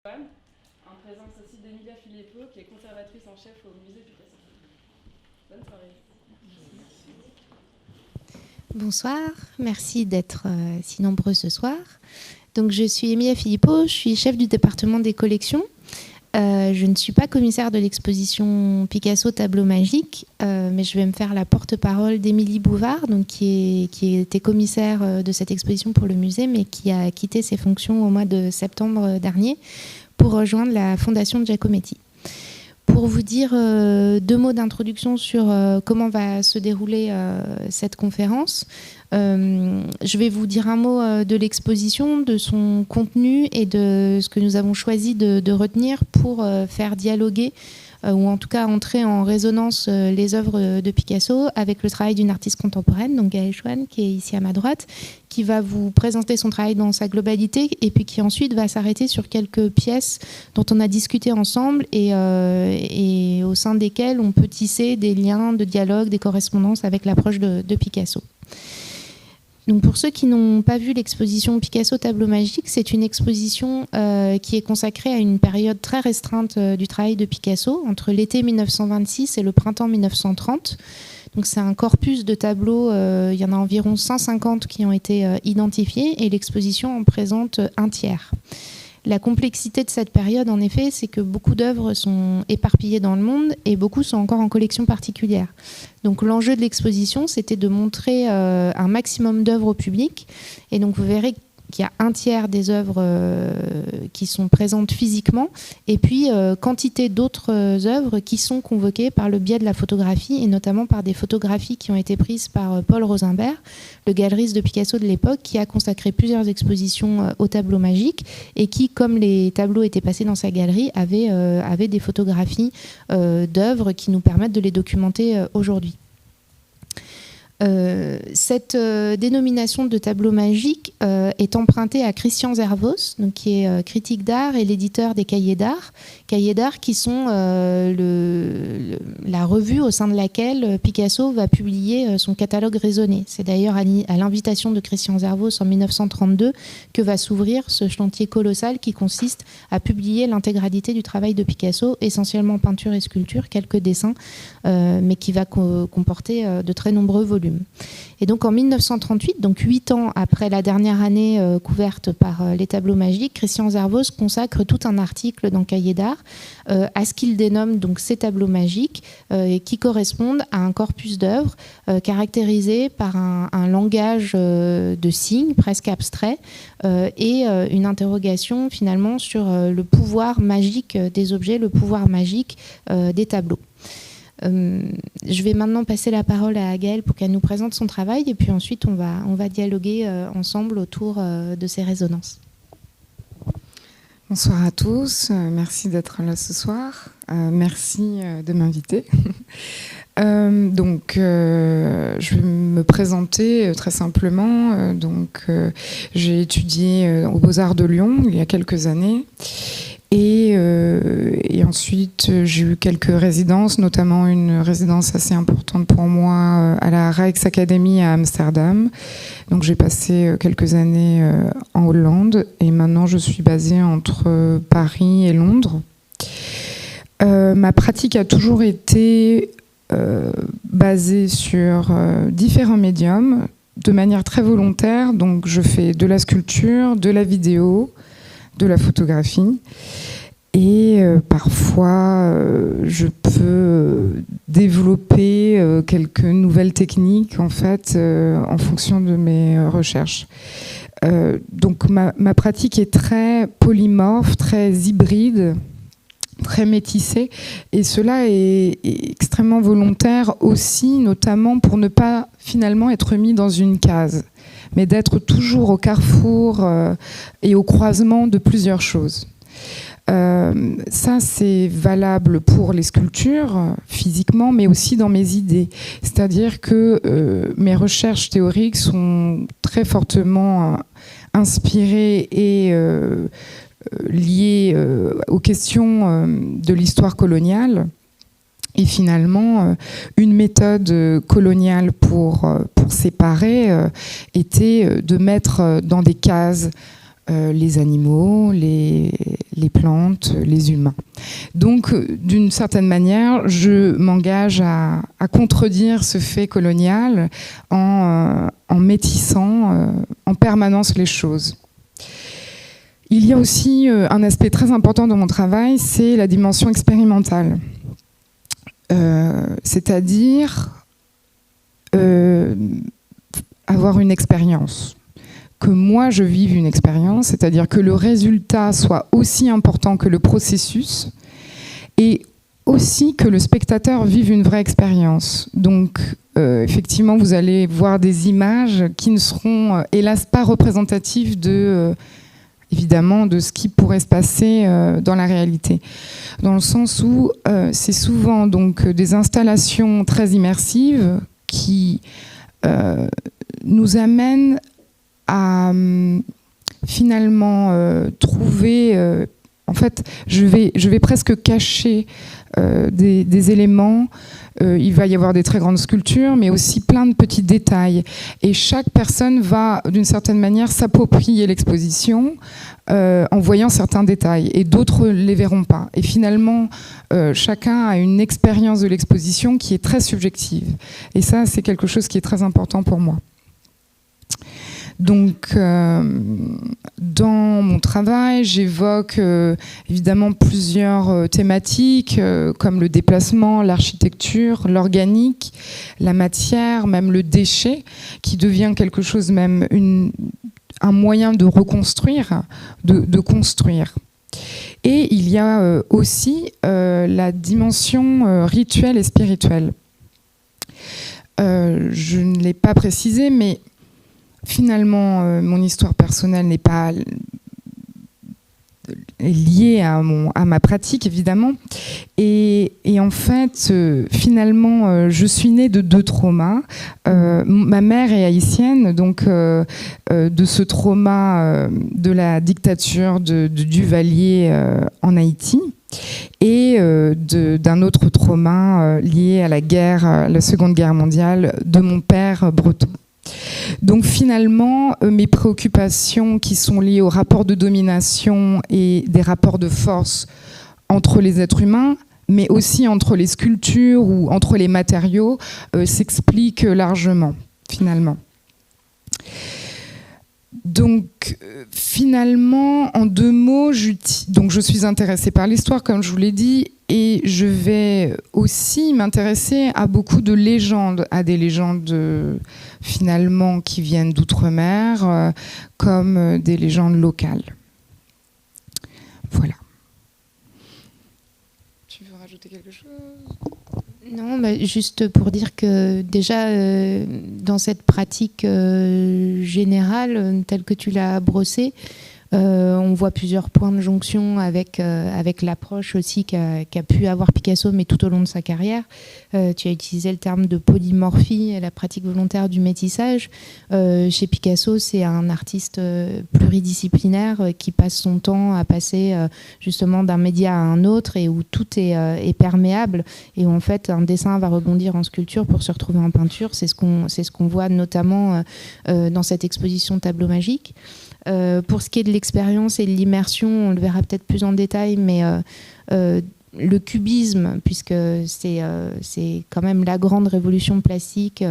En présence aussi d'Emilia Filippo, qui est conservatrice en chef au musée Picasso. Bonne soirée. Bonsoir, merci d'être si nombreux ce soir. Donc, je suis Emilia Filippo, je suis chef du département des collections. Je ne suis pas commissaire de l'exposition Picasso Tableau Magique, mais je vais me faire la porte-parole d'Émilie Bouvard, donc qui était commissaire de cette exposition pour le musée, mais qui a quitté ses fonctions au mois de septembre dernier pour rejoindre la Fondation Giacometti. Pour vous dire deux mots d'introduction sur comment va se dérouler cette conférence, je vais vous dire un mot de l'exposition, de son contenu et de ce que nous avons choisi de retenir pour faire dialoguer ou en tout cas entrer en résonance les œuvres de Picasso avec le travail d'une artiste contemporaine, donc Gaëlle Chouane, qui est ici à ma droite, qui va vous présenter son travail dans sa globalité et puis qui ensuite va s'arrêter sur quelques pièces dont on a discuté ensemble et au sein desquelles on peut tisser des liens de dialogue, des correspondances avec l'approche de Picasso. Donc pour ceux qui n'ont pas vu l'exposition Picasso Tableau Magique, c'est une exposition qui est consacrée à une période très restreinte du travail de Picasso, entre l'été 1926 et le printemps 1930. Donc c'est un corpus de tableaux, il y en a environ 150 qui ont été identifiés et l'exposition en présente un tiers. La complexité de cette période, en effet, c'est que beaucoup d'œuvres sont éparpillées dans le monde et beaucoup sont encore en collection particulière. Donc l'enjeu de l'exposition, c'était de montrer un maximum d'œuvres au public. Et donc vous verrez qu'il y a un tiers des œuvres qui sont présentes physiquement et puis quantité d'autres œuvres qui sont convoquées par le biais de la photographie et notamment par des photographies qui ont été prises par Paul Rosenberg, le galeriste de Picasso de l'époque, qui a consacré plusieurs expositions au tableau magique et qui, comme les tableaux étaient passés dans sa galerie, avait des photographies d'œuvres qui nous permettent de les documenter aujourd'hui. Cette dénomination de tableau magique est empruntée à Christian Zervos, donc qui est critique d'art et l'éditeur des Cahiers d'art qui sont la revue au sein de laquelle Picasso va publier son catalogue raisonné. C'est d'ailleurs à l'invitation de Christian Zervos en 1932 que va s'ouvrir ce chantier colossal qui consiste à publier l'intégralité du travail de Picasso, essentiellement peinture et sculpture, quelques dessins, mais qui va comporter de très nombreux volumes. Et donc en 1938, donc 8 ans après la dernière année couverte par les tableaux magiques, Christian Zervos consacre tout un article dans Cahiers d'art à ce qu'il dénomme donc ces tableaux magiques qui correspondent à un corpus d'œuvres caractérisé par un langage de signes presque abstrait et une interrogation finalement sur le pouvoir magique des objets, le pouvoir magique des tableaux. Je vais maintenant passer la parole à Gaëlle pour qu'elle nous présente son travail et puis ensuite on va dialoguer ensemble autour de ces résonances. Bonsoir à tous, merci d'être là ce soir, merci de m'inviter. Je vais me présenter très simplement. J'ai étudié aux Beaux-Arts de Lyon il y a quelques années. Et ensuite, j'ai eu quelques résidences, notamment une résidence assez importante pour moi à la Rijksacademie à Amsterdam. Donc j'ai passé quelques années en Hollande et maintenant je suis basée entre Paris et Londres. Ma pratique a toujours été basée sur différents médiums, de manière très volontaire. Donc je fais de la sculpture, de la vidéo, de la photographie et parfois je peux développer quelques nouvelles techniques en fait en fonction de mes recherches. Donc ma pratique est très polymorphe, très hybride, très métissée et cela est extrêmement volontaire aussi, notamment pour ne pas finalement être mis dans une case, mais d'être toujours au carrefour et au croisement de plusieurs choses. Ça, c'est valable pour les sculptures, physiquement, mais aussi dans mes idées. C'est-à-dire que mes recherches théoriques sont très fortement inspirées et liées aux questions de l'histoire coloniale. Et finalement, une méthode coloniale pour séparer était de mettre dans des cases les animaux, les plantes, les humains. Donc, d'une certaine manière, je m'engage à contredire ce fait colonial en métissant en permanence les choses. Il y a aussi un aspect très important dans mon travail, c'est la dimension expérimentale. C'est-à-dire avoir une expérience. Que moi, je vive une expérience, c'est-à-dire que le résultat soit aussi important que le processus et aussi que le spectateur vive une vraie expérience. Donc, effectivement, vous allez voir des images qui ne seront, hélas, pas représentatives évidemment, de ce qui pourrait se passer dans la réalité. Dans le sens où c'est souvent donc, des installations très immersives qui nous amènent à finalement trouver... en fait, je vais presque cacher des éléments. Il va y avoir des très grandes sculptures, mais aussi plein de petits détails. Et chaque personne va, d'une certaine manière, s'approprier l'exposition en voyant certains détails. Et d'autres ne les verront pas. Et finalement, chacun a une expérience de l'exposition qui est très subjective. Et ça, c'est quelque chose qui est très important pour moi. Donc, dans mon travail, j'évoque évidemment plusieurs thématiques comme le déplacement, l'architecture, l'organique, la matière, même le déchet, qui devient quelque chose, même un moyen de reconstruire, de construire. Et il y a aussi la dimension rituelle et spirituelle. Je ne l'ai pas précisé, mais finalement, mon histoire personnelle n'est pas liée à ma pratique, évidemment. Et en fait, finalement, je suis née de 2 traumas. Ma mère est haïtienne, donc de ce trauma de la dictature de Duvalier en Haïti. Et d'un autre trauma lié à la guerre, la Seconde Guerre mondiale, de mon père breton. Donc finalement, mes préoccupations qui sont liées aux rapports de domination et des rapports de force entre les êtres humains, mais aussi entre les sculptures ou entre les matériaux, s'expliquent largement, finalement. Donc finalement, en 2 mots, donc je suis intéressée par l'histoire, comme je vous l'ai dit, et je vais aussi m'intéresser à beaucoup de légendes, à des légendes finalement qui viennent d'outre-mer, comme des légendes locales. Voilà. Tu veux rajouter quelque chose ? Non, juste pour dire que déjà, dans cette pratique générale, telle que tu l'as brossée, on voit plusieurs points de jonction avec l'approche aussi qu'a pu avoir Picasso, mais tout au long de sa carrière. Tu as utilisé le terme de polymorphie et la pratique volontaire du métissage. Chez Picasso, c'est un artiste pluridisciplinaire qui passe son temps à passer justement d'un média à un autre et où tout est perméable et où en fait un dessin va rebondir en sculpture pour se retrouver en peinture. C'est ce qu'on voit notamment dans cette exposition Tableau magique. Pour ce qui est de l'expérience et de l'immersion, on le verra peut-être plus en détail, mais le cubisme, puisque c'est quand même la grande révolution plastique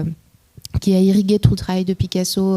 qui a irrigué tout le travail de Picasso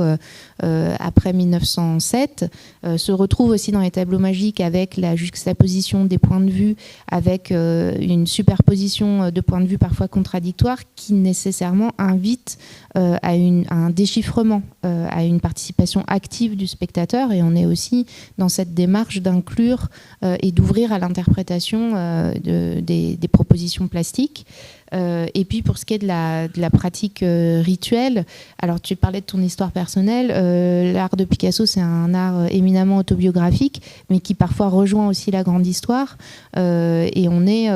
après 1907, se retrouve aussi dans les tableaux magiques avec la juxtaposition des points de vue, avec une superposition de points de vue parfois contradictoires qui nécessairement invite à un déchiffrement, à une participation active du spectateur. Et on est aussi dans cette démarche d'inclure et d'ouvrir à l'interprétation des propositions plastiques. Et puis pour ce qui est de la pratique rituelle, alors tu parlais de ton histoire personnelle, l'art de Picasso c'est un art éminemment autobiographique mais qui parfois rejoint aussi la grande histoire et on est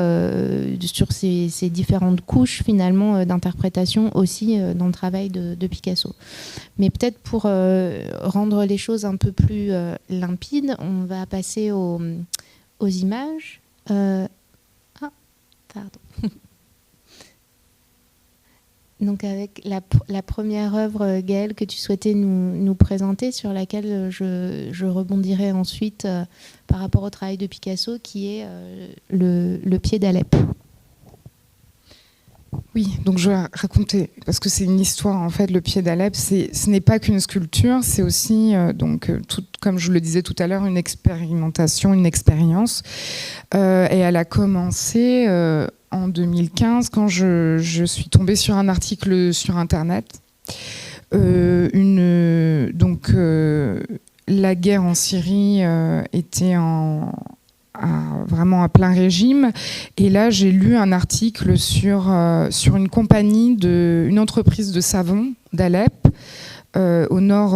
sur ces différentes couches finalement d'interprétation aussi dans le travail de Picasso. Mais peut-être pour rendre les choses un peu plus limpides, on va passer aux images. Pardon. Donc avec la première œuvre, Gaëlle, que tu souhaitais nous présenter, sur laquelle je rebondirai ensuite par rapport au travail de Picasso, qui est le pied d'Alep. Oui, donc je vais raconter, parce que c'est une histoire, en fait, le pied d'Alep, ce n'est pas qu'une sculpture, c'est aussi, comme je le disais tout à l'heure, une expérimentation, une expérience. Et elle a commencé en 2015, quand je suis tombée sur un article sur Internet. La guerre en Syrie était vraiment à plein régime, et là j'ai lu un article sur une compagnie, une entreprise de savon d'Alep, au nord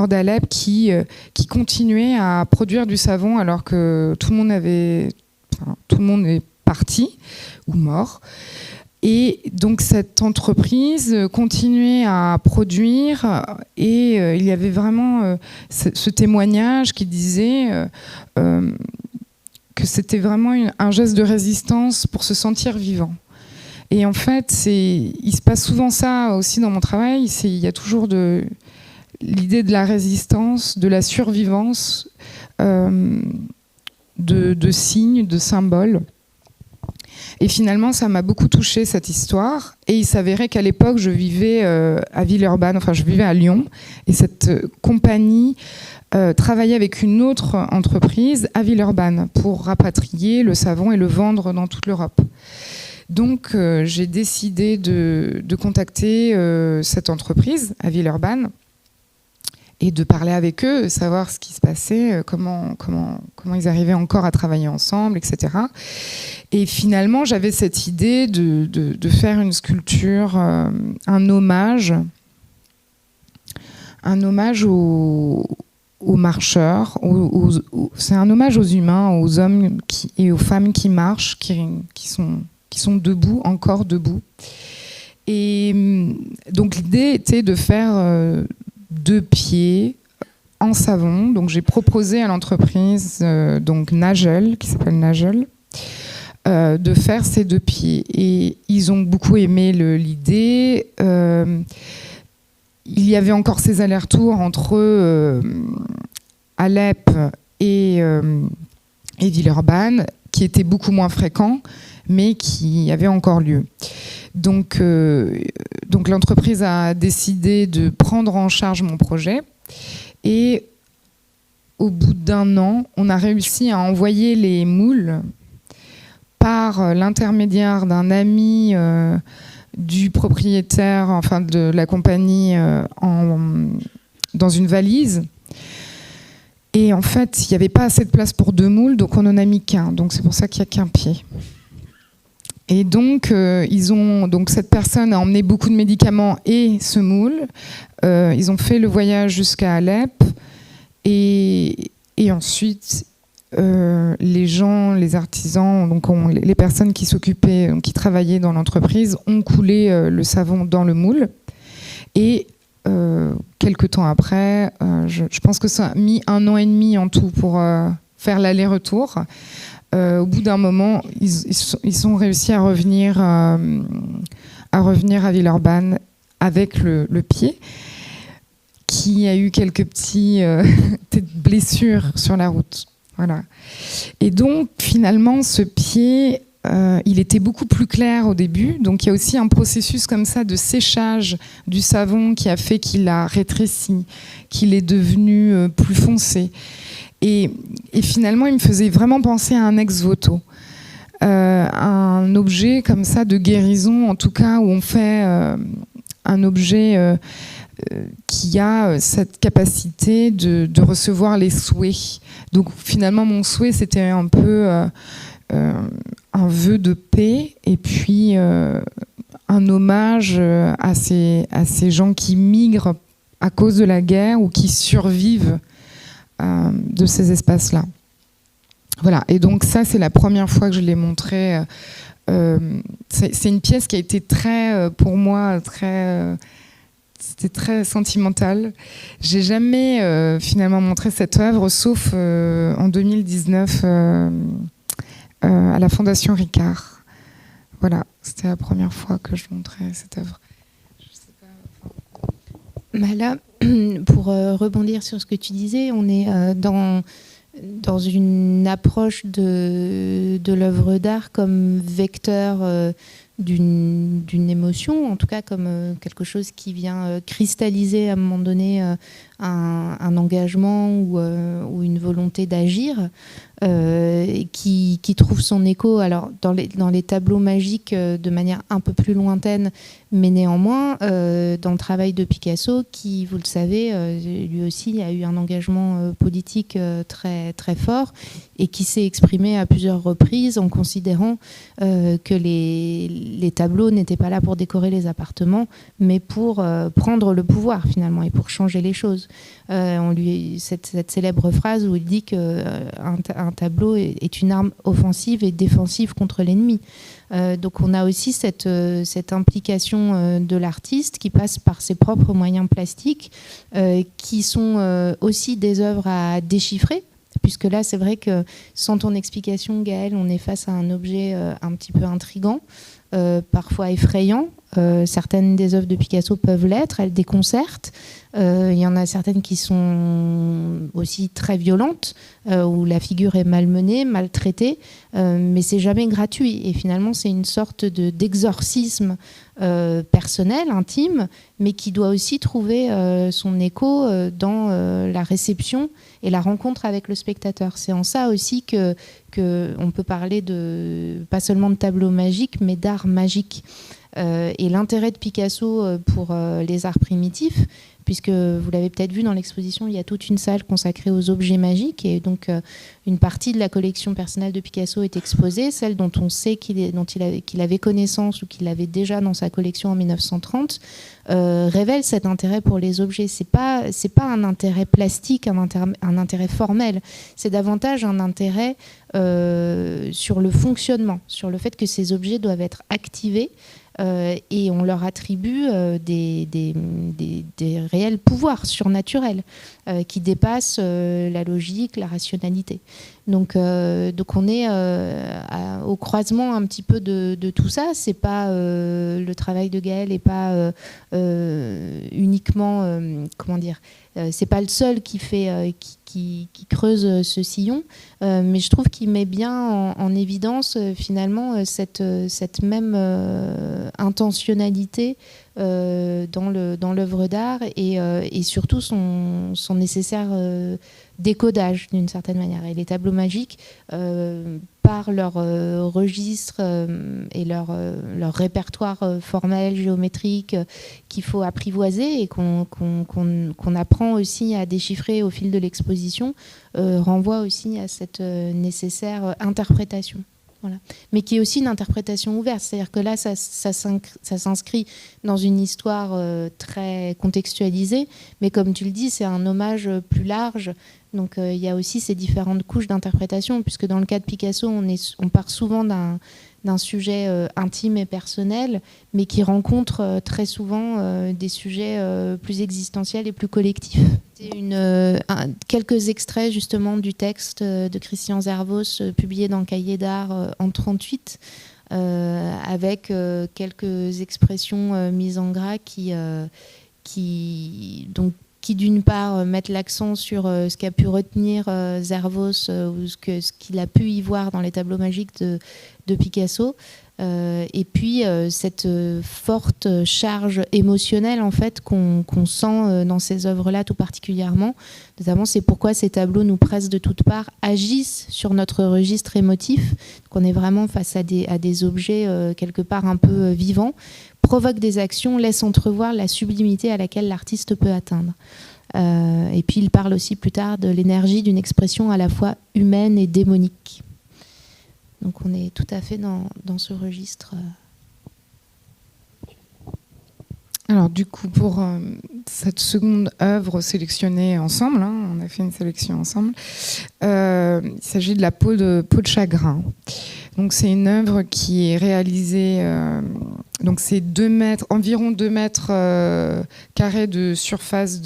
d'Alep, qui continuait à produire du savon alors que tout le monde est parti ou mort. Et donc cette entreprise continuait à produire, et il y avait vraiment ce témoignage qui disait que c'était vraiment un geste de résistance pour se sentir vivant. Et en fait, il se passe souvent ça aussi dans mon travail. Il y a toujours l'idée de la résistance, de la survivance, de signes, de symboles. Et finalement, ça m'a beaucoup touchée, cette histoire. Et il s'avérait qu'à l'époque, je vivais à Villeurbanne, enfin je vivais à Lyon. Et cette compagnie travaillait avec une autre entreprise à Villeurbanne pour rapatrier le savon et le vendre dans toute l'Europe. Donc j'ai décidé de contacter cette entreprise à Villeurbanne et de parler avec eux, savoir ce qui se passait, comment ils arrivaient encore à travailler ensemble, etc. Et finalement, j'avais cette idée de faire une sculpture, un hommage aux marcheurs. C'est un hommage aux humains, aux hommes et aux femmes qui marchent, qui sont debout, encore debout. Et donc l'idée était de faire 2 pieds en savon. Donc j'ai proposé à l'entreprise donc Nagel, qui s'appelle Nagel, de faire ces 2 pieds. Et ils ont beaucoup aimé l'idée. Il y avait encore ces allers-retours entre Alep et Villeurbanne, qui étaient beaucoup moins fréquents, mais qui avaient encore lieu. Donc l'entreprise a décidé de prendre en charge mon projet, et au bout d'1 an, on a réussi à envoyer les moules par l'intermédiaire d'un ami du propriétaire, enfin de la compagnie, dans une valise. Et en fait, il n'y avait pas assez de place pour 2 moules, donc on n'en a mis qu'un. Donc c'est pour ça qu'il n'y a qu'un pied. Et donc, cette personne a emmené beaucoup de médicaments et ce moule. Ils ont fait le voyage jusqu'à Alep. Et ensuite, les gens, les artisans, donc les personnes qui s'occupaient, qui travaillaient dans l'entreprise, ont coulé le savon dans le moule. Et quelques temps après, je pense que ça a mis 1 an et demi en tout pour faire l'aller-retour. Au bout d'un moment, ils ont réussi à revenir à Villeurbanne avec le pied, qui a eu quelques petites blessures sur la route. Voilà. Et donc, finalement, ce pied, il était beaucoup plus clair au début. Donc, il y a aussi un processus comme ça de séchage du savon qui a fait qu'il a rétréci, qu'il est devenu plus foncé. Et finalement, il me faisait vraiment penser à un ex-voto, un objet comme ça de guérison, en tout cas, où on fait un objet qui a cette capacité de recevoir les souhaits. Donc finalement, mon souhait, c'était un peu un vœu de paix, et puis un hommage à ces gens qui migrent à cause de la guerre ou qui survivent de ces espaces-là. Voilà, et donc ça, c'est la première fois que je l'ai montré. C'est une pièce qui a été pour moi, c'était très sentimental. J'ai jamais finalement montré cette œuvre, sauf en 2019 à la Fondation Ricard. Voilà, C'était la première fois que je montrais cette œuvre. Je sais pas, Bah là, pour rebondir sur ce que tu disais, on est dans une approche de l'œuvre d'art comme vecteur d'une émotion, en tout cas comme quelque chose qui vient cristalliser à un moment donné un engagement ou une volonté d'agir, qui trouve son écho alors, dans les tableaux magiques de manière un peu plus lointaine, mais néanmoins dans le travail de Picasso qui, vous le savez, lui aussi a eu un engagement politique très, très fort et qui s'est exprimé à plusieurs reprises en considérant que les tableaux n'étaient pas là pour décorer les appartements, mais pour prendre le pouvoir finalement et pour changer les choses. Cette célèbre phrase où il dit qu'un tableau est une arme offensive et défensive contre l'ennemi. Donc on a aussi cette implication de l'artiste qui passe par ses propres moyens plastiques, qui sont aussi des œuvres à déchiffrer, puisque là c'est vrai que sans ton explication, Gaëlle, on est face à un objet un petit peu intriguant, parfois effrayant. Certaines des œuvres de Picasso peuvent l'être, elles déconcertent. Il y en a certaines qui sont aussi très violentes, où la figure est malmenée, maltraitée, mais c'est jamais gratuit. Et finalement, c'est une sorte d'exorcisme personnel, intime, mais qui doit aussi trouver son écho dans la réception et la rencontre avec le spectateur. C'est en ça aussi que on peut parler pas seulement de tableau magique, mais d'art magique. Et l'intérêt de Picasso pour les arts primitifs, puisque vous l'avez peut-être vu dans l'exposition, il y a toute une salle consacrée aux objets magiques, et donc une partie de la collection personnelle de Picasso est exposée, celle dont on sait qu'il avait connaissance ou qu'il avait déjà dans sa collection en 1930, révèle cet intérêt pour les objets. C'est pas un intérêt plastique, un intérêt formel, c'est davantage un intérêt sur le fonctionnement, sur le fait que ces objets doivent être activés, et on leur attribue des réels pouvoirs surnaturels qui dépassent la logique, la rationalité. Donc on est au croisement un petit peu de tout ça. C'est pas le travail de Gaëlle n'est pas uniquement comment dire. C'est pas le seul qui fait qui creuse ce sillon, mais je trouve qu'il met bien en évidence finalement cette même intentionnalité dans l'œuvre d'art et surtout son nécessaire décodage d'une certaine manière. Et les tableaux magiques, par leur registre et leur répertoire formel, géométrique, qu'il faut apprivoiser et qu'on apprend aussi à déchiffrer au fil de l'exposition, renvoie aussi à cette nécessaire interprétation. Voilà. Mais qui est aussi une interprétation ouverte. C'est-à-dire que là, ça s'inscrit dans une histoire très contextualisée, mais comme tu le dis, c'est un hommage plus large. Donc il y a aussi ces différentes couches d'interprétation, puisque dans le cas de Picasso, on part souvent d'un sujet intime et personnel, mais qui rencontre très souvent des sujets plus existentiels et plus collectifs. C'est quelques extraits justement du texte de Christian Zervos publié dans le Cahier d'art en 1938, avec quelques expressions mises en gras qui d'une part mettent l'accent sur ce qu'a pu retenir Zervos ou ce qu'il a pu y voir dans les tableaux magiques de Picasso, et puis cette forte charge émotionnelle en fait qu'on sent dans ces œuvres-là tout particulièrement. Notamment, c'est pourquoi ces tableaux nous pressent de toutes parts, agissent sur notre registre émotif, qu'on est vraiment face à des objets quelque part un peu vivants, provoquent des actions, laissent entrevoir la sublimité à laquelle l'artiste peut atteindre. Et puis il parle aussi plus tard de l'énergie d'une expression à la fois humaine et démonique. Donc on est tout à fait dans ce registre. Alors du coup, pour cette seconde œuvre sélectionnée ensemble, on a fait une sélection ensemble, il s'agit de la peau de chagrin. Donc c'est une œuvre qui est réalisée, donc c'est environ 2 mètres carrés de surface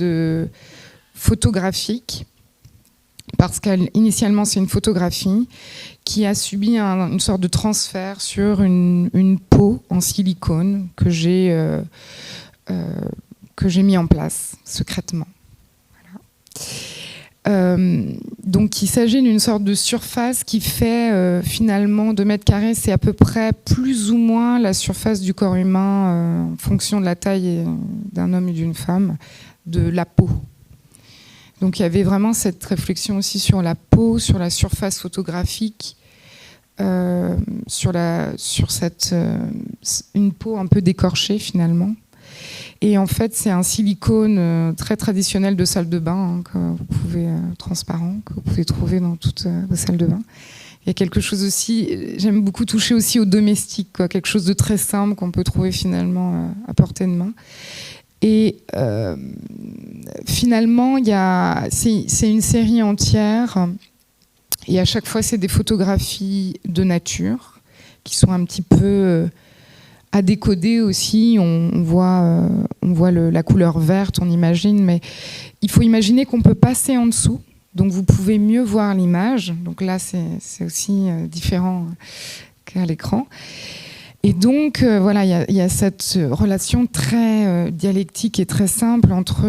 photographique, parce qu'initialement, c'est une photographie qui a subi une sorte de transfert sur une peau en silicone que j'ai mis en place secrètement. Donc il s'agit d'une sorte de surface qui fait finalement 2 mètres carrés, c'est à peu près plus ou moins la surface du corps humain en fonction de la taille d'un homme et d'une femme, de la peau. Donc il y avait vraiment cette réflexion aussi sur la peau, sur la surface photographique, sur une peau un peu décorchée finalement. Et en fait, c'est un silicone très traditionnel de salle de bain, que vous pouvez, transparent, que vous pouvez trouver dans toutes vos salles de bain. Il y a quelque chose aussi, j'aime beaucoup toucher aussi au domestique, quoi, quelque chose de très simple qu'on peut trouver finalement à portée de main. Et finalement, c'est une série entière, et à chaque fois, c'est des photographies de nature qui sont un petit peu à décoder aussi. On voit la couleur verte, on imagine, mais il faut imaginer qu'on peut passer en dessous, donc vous pouvez mieux voir l'image. Donc là, c'est aussi différent qu'à l'écran. Et donc, voilà, il y a cette relation très dialectique et très simple entre,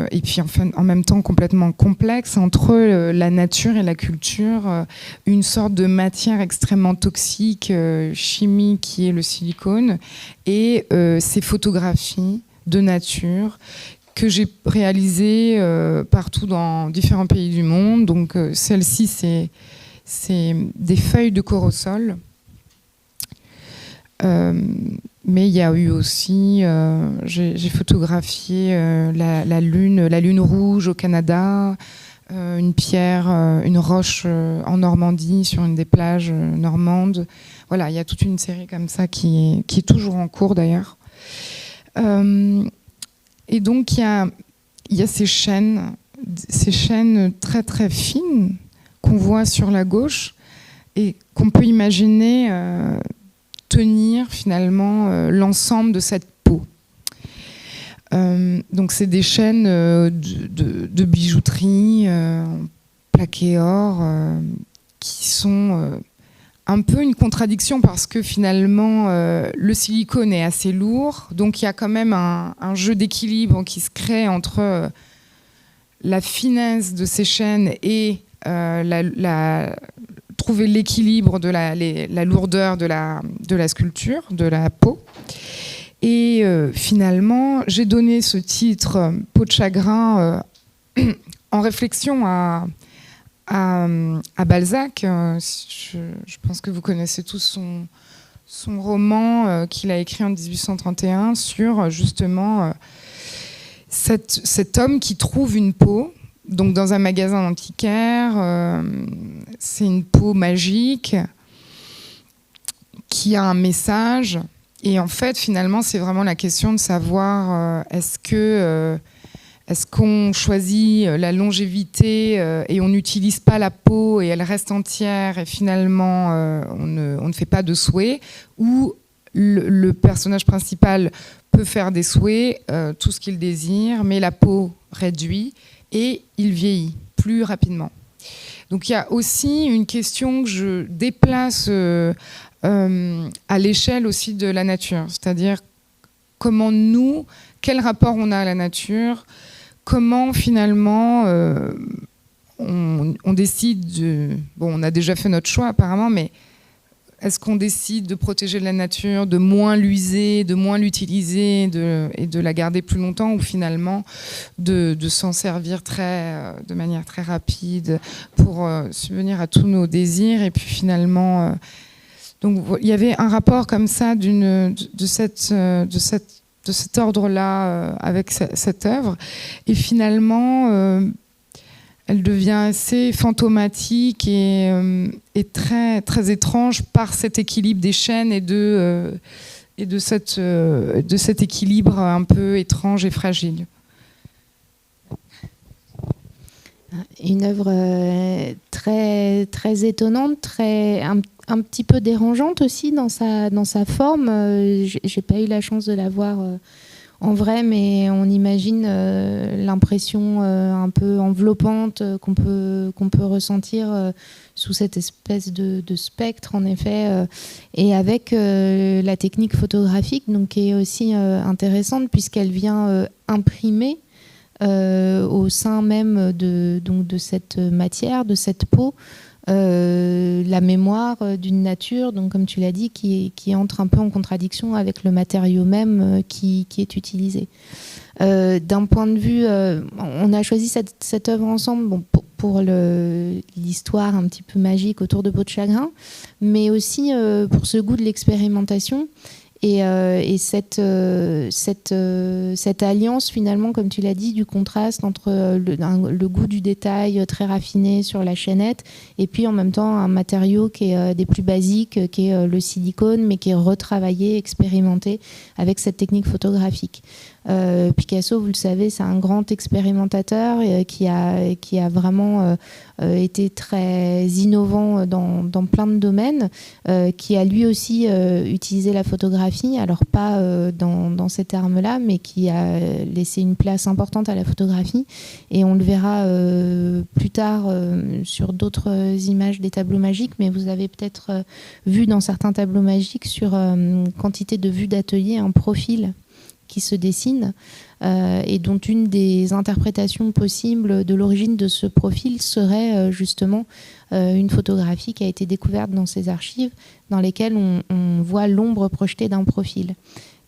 et puis enfin, en même temps complètement complexe, entre la nature et la culture, une sorte de matière extrêmement toxique, chimique, qui est le silicone, et ces photographies de nature que j'ai réalisées partout dans différents pays du monde. Donc, celle-ci, c'est des feuilles de corosol. Mais il y a eu aussi, j'ai photographié la lune rouge au Canada, une pierre, une roche en Normandie, sur une des plages normandes. Voilà, il y a toute une série comme ça qui est toujours en cours d'ailleurs. Et donc il y a ces chaînes très très fines qu'on voit sur la gauche et qu'on peut imaginer tenir finalement l'ensemble de cette peau. Donc c'est des chaînes de bijouterie plaquées or qui sont un peu une contradiction parce que finalement le silicone est assez lourd, donc il y a quand même un jeu d'équilibre qui se crée entre la finesse de ces chaînes et trouver l'équilibre de la lourdeur de la sculpture, de la peau. Et finalement, j'ai donné ce titre « Peau de chagrin » en réflexion à Balzac. Je pense que vous connaissez tous son roman qu'il a écrit en 1831 sur justement cet homme qui trouve une peau. Donc dans un magasin antiquaire, c'est une peau magique qui a un message. Et en fait, finalement, c'est vraiment la question de savoir est-ce qu'on choisit la longévité et on n'utilise pas la peau et elle reste entière et finalement on ne fait pas de souhaits, ou le personnage principal peut faire des souhaits, tout ce qu'il désire, mais la peau réduit et il vieillit plus rapidement. Donc il y a aussi une question que je déplace à l'échelle aussi de la nature, c'est-à-dire comment quel rapport on a à la nature, comment finalement on décide on a déjà fait notre choix apparemment, mais est-ce qu'on décide de protéger la nature, de moins l'user, de moins l'utiliser et de la garder plus longtemps, ou finalement de s'en servir de manière très rapide pour subvenir à tous nos désirs, et puis finalement donc il y avait un rapport comme ça de cet ordre-là avec cette œuvre, et finalement elle devient assez fantomatique et très, très étrange par cet équilibre des chaînes et de cet équilibre un peu étrange et fragile. Une œuvre très, très étonnante, un petit peu dérangeante aussi dans sa forme. J'ai pas eu la chance de la voir en vrai, mais on imagine l'impression un peu enveloppante qu'on peut ressentir sous cette espèce de spectre, en effet, et avec la technique photographique, donc, qui est aussi intéressante puisqu'elle vient imprimer au sein même de cette matière, de cette peau, la mémoire d'une nature, donc comme tu l'as dit, qui entre un peu en contradiction avec le matériau même qui est utilisé. D'un point de vue, on a choisi cette œuvre ensemble pour l'histoire un petit peu magique autour de Peau de chagrin, mais aussi pour ce goût de l'expérimentation. Et cette alliance, finalement, comme tu l'as dit, du contraste entre le goût du détail très raffiné sur la chaînette et puis en même temps un matériau qui est des plus basiques, qui est le silicone, mais qui est retravaillé, expérimenté avec cette technique photographique. Picasso, vous le savez, c'est un grand expérimentateur qui a vraiment été très innovant dans plein de domaines, qui a lui aussi utilisé la photographie, alors pas dans ces termes-là, mais qui a laissé une place importante à la photographie. Et on le verra plus tard sur d'autres images des tableaux magiques, mais vous avez peut-être vu dans certains tableaux magiques sur quantité de vues d'atelier un profil qui se dessine et dont une des interprétations possibles de l'origine de ce profil serait justement une photographie qui a été découverte dans ces archives dans lesquelles on voit l'ombre projetée d'un profil.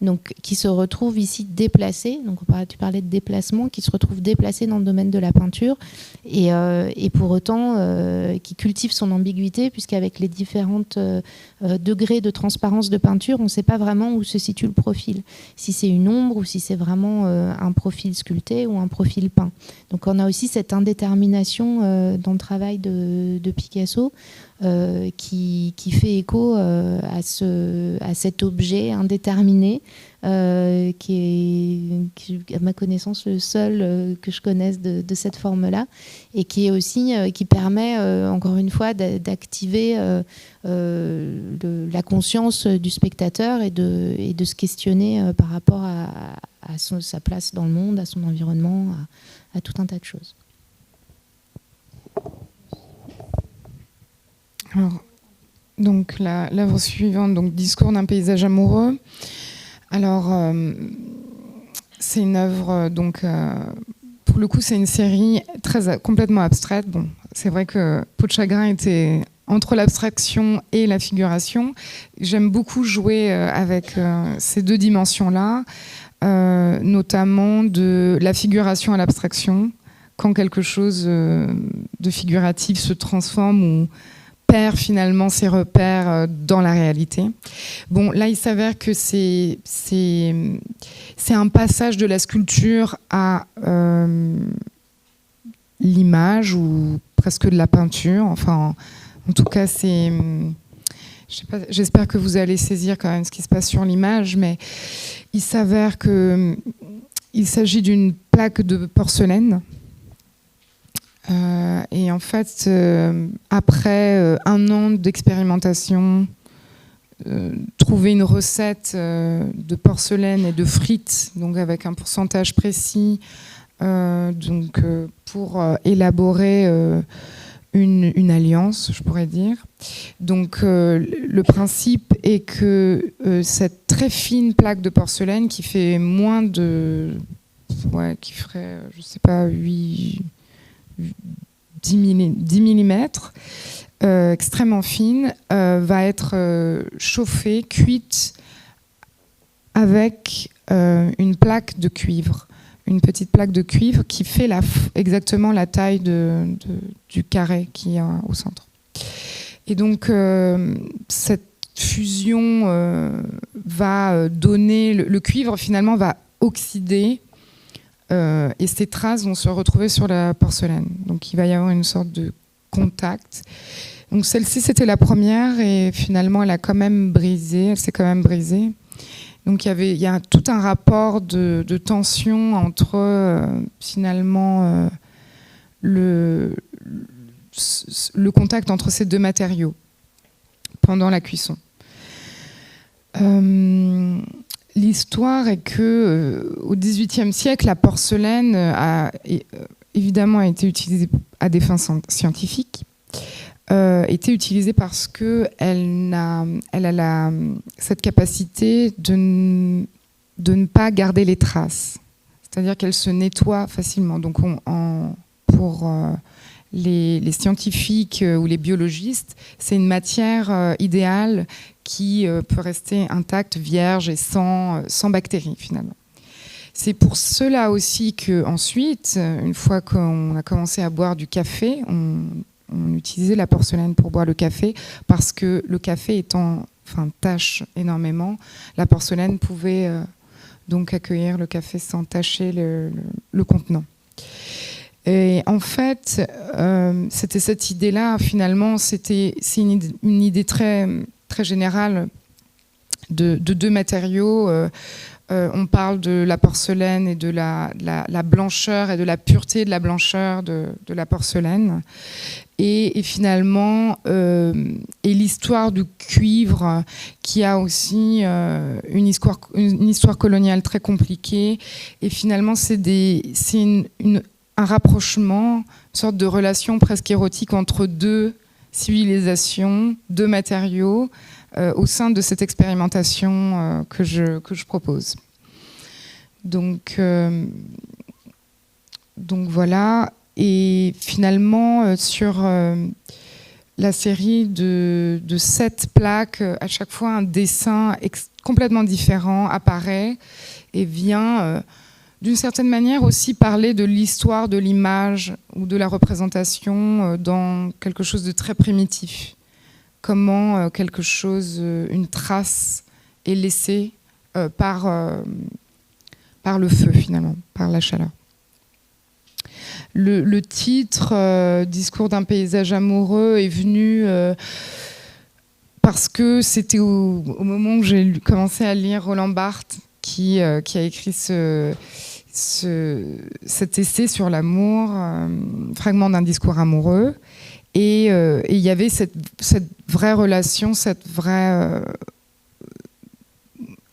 Donc, qui se retrouve ici déplacé, donc tu parlais de déplacement, qui se retrouve déplacé dans le domaine de la peinture et pour autant qui cultive son ambiguïté, puisqu'avec les différents degrés de transparence de peinture, on ne sait pas vraiment où se situe le profil, si c'est une ombre ou si c'est vraiment un profil sculpté ou un profil peint. Donc on a aussi cette indétermination dans le travail de Picasso qui fait écho à cet objet indéterminé qui est, à ma connaissance, le seul que je connaisse de cette forme-là, et qui est aussi qui permet, encore une fois, d'activer la conscience du spectateur et de se questionner par rapport à sa place dans le monde, à son environnement, à tout un tas de choses. Alors, donc l'œuvre suivante, donc Discours d'un paysage amoureux. Alors, c'est une œuvre, donc, pour le coup, c'est une série complètement abstraite. Bon, c'est vrai que Peau de chagrin était entre l'abstraction et la figuration. J'aime beaucoup jouer avec ces deux dimensions-là, notamment de la figuration à l'abstraction, quand quelque chose de figuratif se transforme ou perd finalement ses repères dans la réalité. Bon, là, il s'avère que c'est un passage de la sculpture à l'image ou presque de la peinture. Enfin, en tout cas, c'est... Je sais pas, j'espère que vous allez saisir quand même ce qui se passe sur l'image, mais il s'avère qu'il s'agit d'une plaque de porcelaine. Et en fait, après un an d'expérimentation, trouver une recette de porcelaine et de frites, donc avec un pourcentage précis, pour élaborer une alliance, je pourrais dire. Donc le principe est que cette très fine plaque de porcelaine qui fait moins de... Ouais, qui ferait, je sais pas, 10 mm, extrêmement fine, va être chauffée, cuite avec une plaque de cuivre, une petite plaque de cuivre qui fait exactement la taille du carré qui est au centre. Et donc cette fusion va donner, le cuivre finalement va oxyder et ces traces vont se retrouver sur la porcelaine. Donc il va y avoir une sorte de contact. Donc celle-ci, c'était la première et finalement elle a quand même brisé, elle s'est quand même brisée. Donc il y a tout un rapport de tension entre finalement le contact entre ces deux matériaux pendant la cuisson. l'histoire est que au XVIIIe siècle, la porcelaine a évidemment été utilisée à des fins scientifiques. Était utilisée parce que elle a cette capacité de ne pas garder les traces. C'est-à-dire qu'elle se nettoie facilement. Donc pour les scientifiques ou les biologistes, c'est une matière idéale qui peut rester intacte, vierge et sans bactéries finalement. C'est pour cela aussi qu'ensuite, une fois qu'on a commencé à boire du café, on utilisait la porcelaine pour boire le café parce que le café tâche énormément. La porcelaine pouvait donc accueillir le café sans tacher le contenant. Et en fait, c'était cette idée-là, finalement, c'est une idée très, très générale de deux matériaux. On parle de la porcelaine et de la blancheur et de la pureté de la blancheur de la porcelaine. Et finalement, et l'histoire du cuivre qui a aussi une histoire coloniale très compliquée. Et finalement, c'est un rapprochement, une sorte de relation presque érotique entre deux civilisations, deux matériaux, au sein de cette expérimentation que je propose. Donc voilà. Et finalement, sur la série de 7 plaques, à chaque fois un dessin complètement différent apparaît et vient d'une certaine manière aussi parler de l'histoire de l'image ou de la représentation dans quelque chose de très primitif. Comment quelque chose, une trace est laissée par le feu finalement, par la chaleur. Le titre « Discours d'un paysage amoureux » est venu parce que c'était au moment où j'ai commencé à lire Roland Barthes qui a écrit cet essai sur l'amour, fragment d'un discours amoureux. Et il y avait cette vraie relation, cette vraie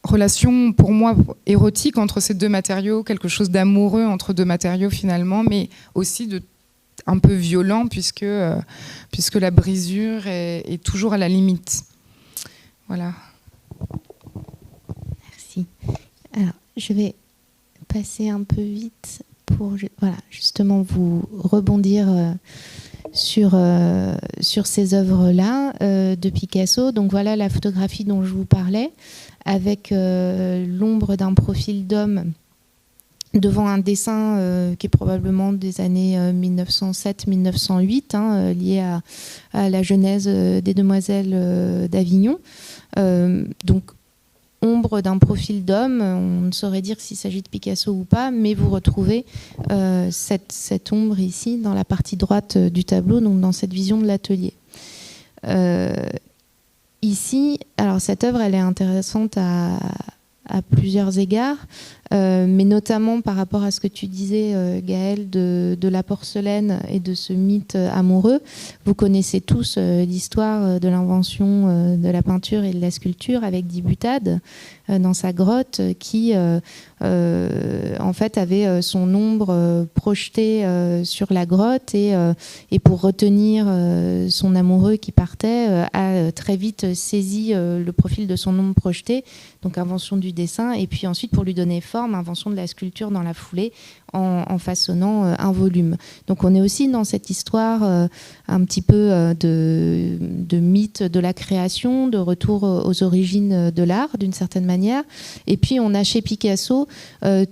relation pour moi érotique entre ces deux matériaux, quelque chose d'amoureux entre deux matériaux finalement, mais aussi un peu violent puisque la brisure est toujours à la limite. Voilà. Merci. Alors, je vais passer un peu vite pour justement vous rebondir sur ces œuvres-là de Picasso. Donc voilà la photographie dont je vous parlais, avec l'ombre d'un profil d'homme devant un dessin qui est probablement des années 1907-1908, lié à la genèse des Demoiselles d'Avignon. Donc, ombre d'un profil d'homme, on ne saurait dire s'il s'agit de Picasso ou pas, mais vous retrouvez cette ombre ici dans la partie droite du tableau, donc dans cette vision de l'atelier. Ici, alors cette œuvre, elle est intéressante à plusieurs égards, mais notamment par rapport à ce que tu disais, Gaëlle, de la porcelaine et de ce mythe amoureux. Vous connaissez tous l'histoire de l'invention de la peinture et de la sculpture avec Dibutade dans sa grotte qui en fait avait son ombre projetée sur la grotte et pour retenir son amoureux qui partait a très vite saisi le profil de son ombre projetée, donc invention du dessin, et puis ensuite pour lui donner forme, invention de la sculpture dans la foulée en façonnant un volume. Donc on est aussi dans cette histoire un petit peu de mythe de la création, de retour aux origines de l'art d'une certaine manière. Et puis on a chez Picasso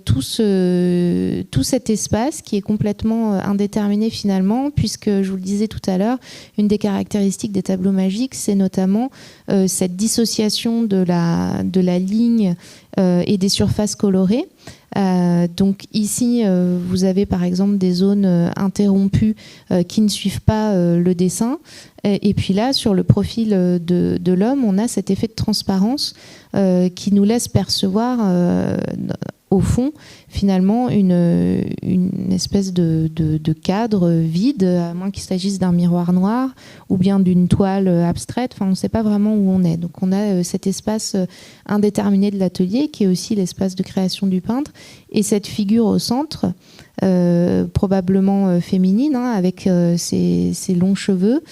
tout cet espace qui est complètement indéterminé finalement, puisque je vous le disais tout à l'heure, une des caractéristiques des tableaux magiques, c'est notamment cette dissociation de la ligne et des surfaces colorées. Donc ici, vous avez par exemple des zones interrompues qui ne suivent pas le dessin. Et puis là, sur le profil de l'homme, on a cet effet de transparence qui nous laisse percevoir au fond, finalement, une espèce de cadre vide, à moins qu'il s'agisse d'un miroir noir ou bien d'une toile abstraite. Enfin, on ne sait pas vraiment où on est. Donc on a cet espace indéterminé de l'atelier, qui est aussi l'espace de création du peintre, et cette figure au centre, probablement féminine, hein, avec ses longs cheveux,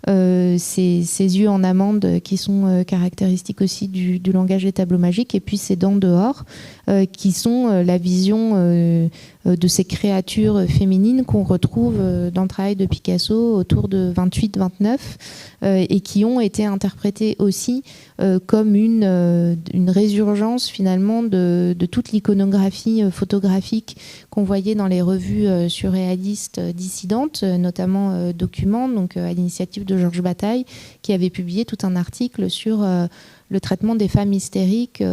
ses yeux en amande qui sont caractéristiques aussi du langage des tableaux magiques, et puis ses dents dehors, qui sont la vision de ces créatures féminines qu'on retrouve dans le travail de Picasso autour de 28-29, et qui ont été interprétées aussi comme une résurgence finalement de toute l'iconographie photographique qu'on voyait dans les revues surréalistes dissidentes, notamment Document, donc à l'initiative de Georges Bataille, qui avait publié tout un article sur le traitement des femmes hystériques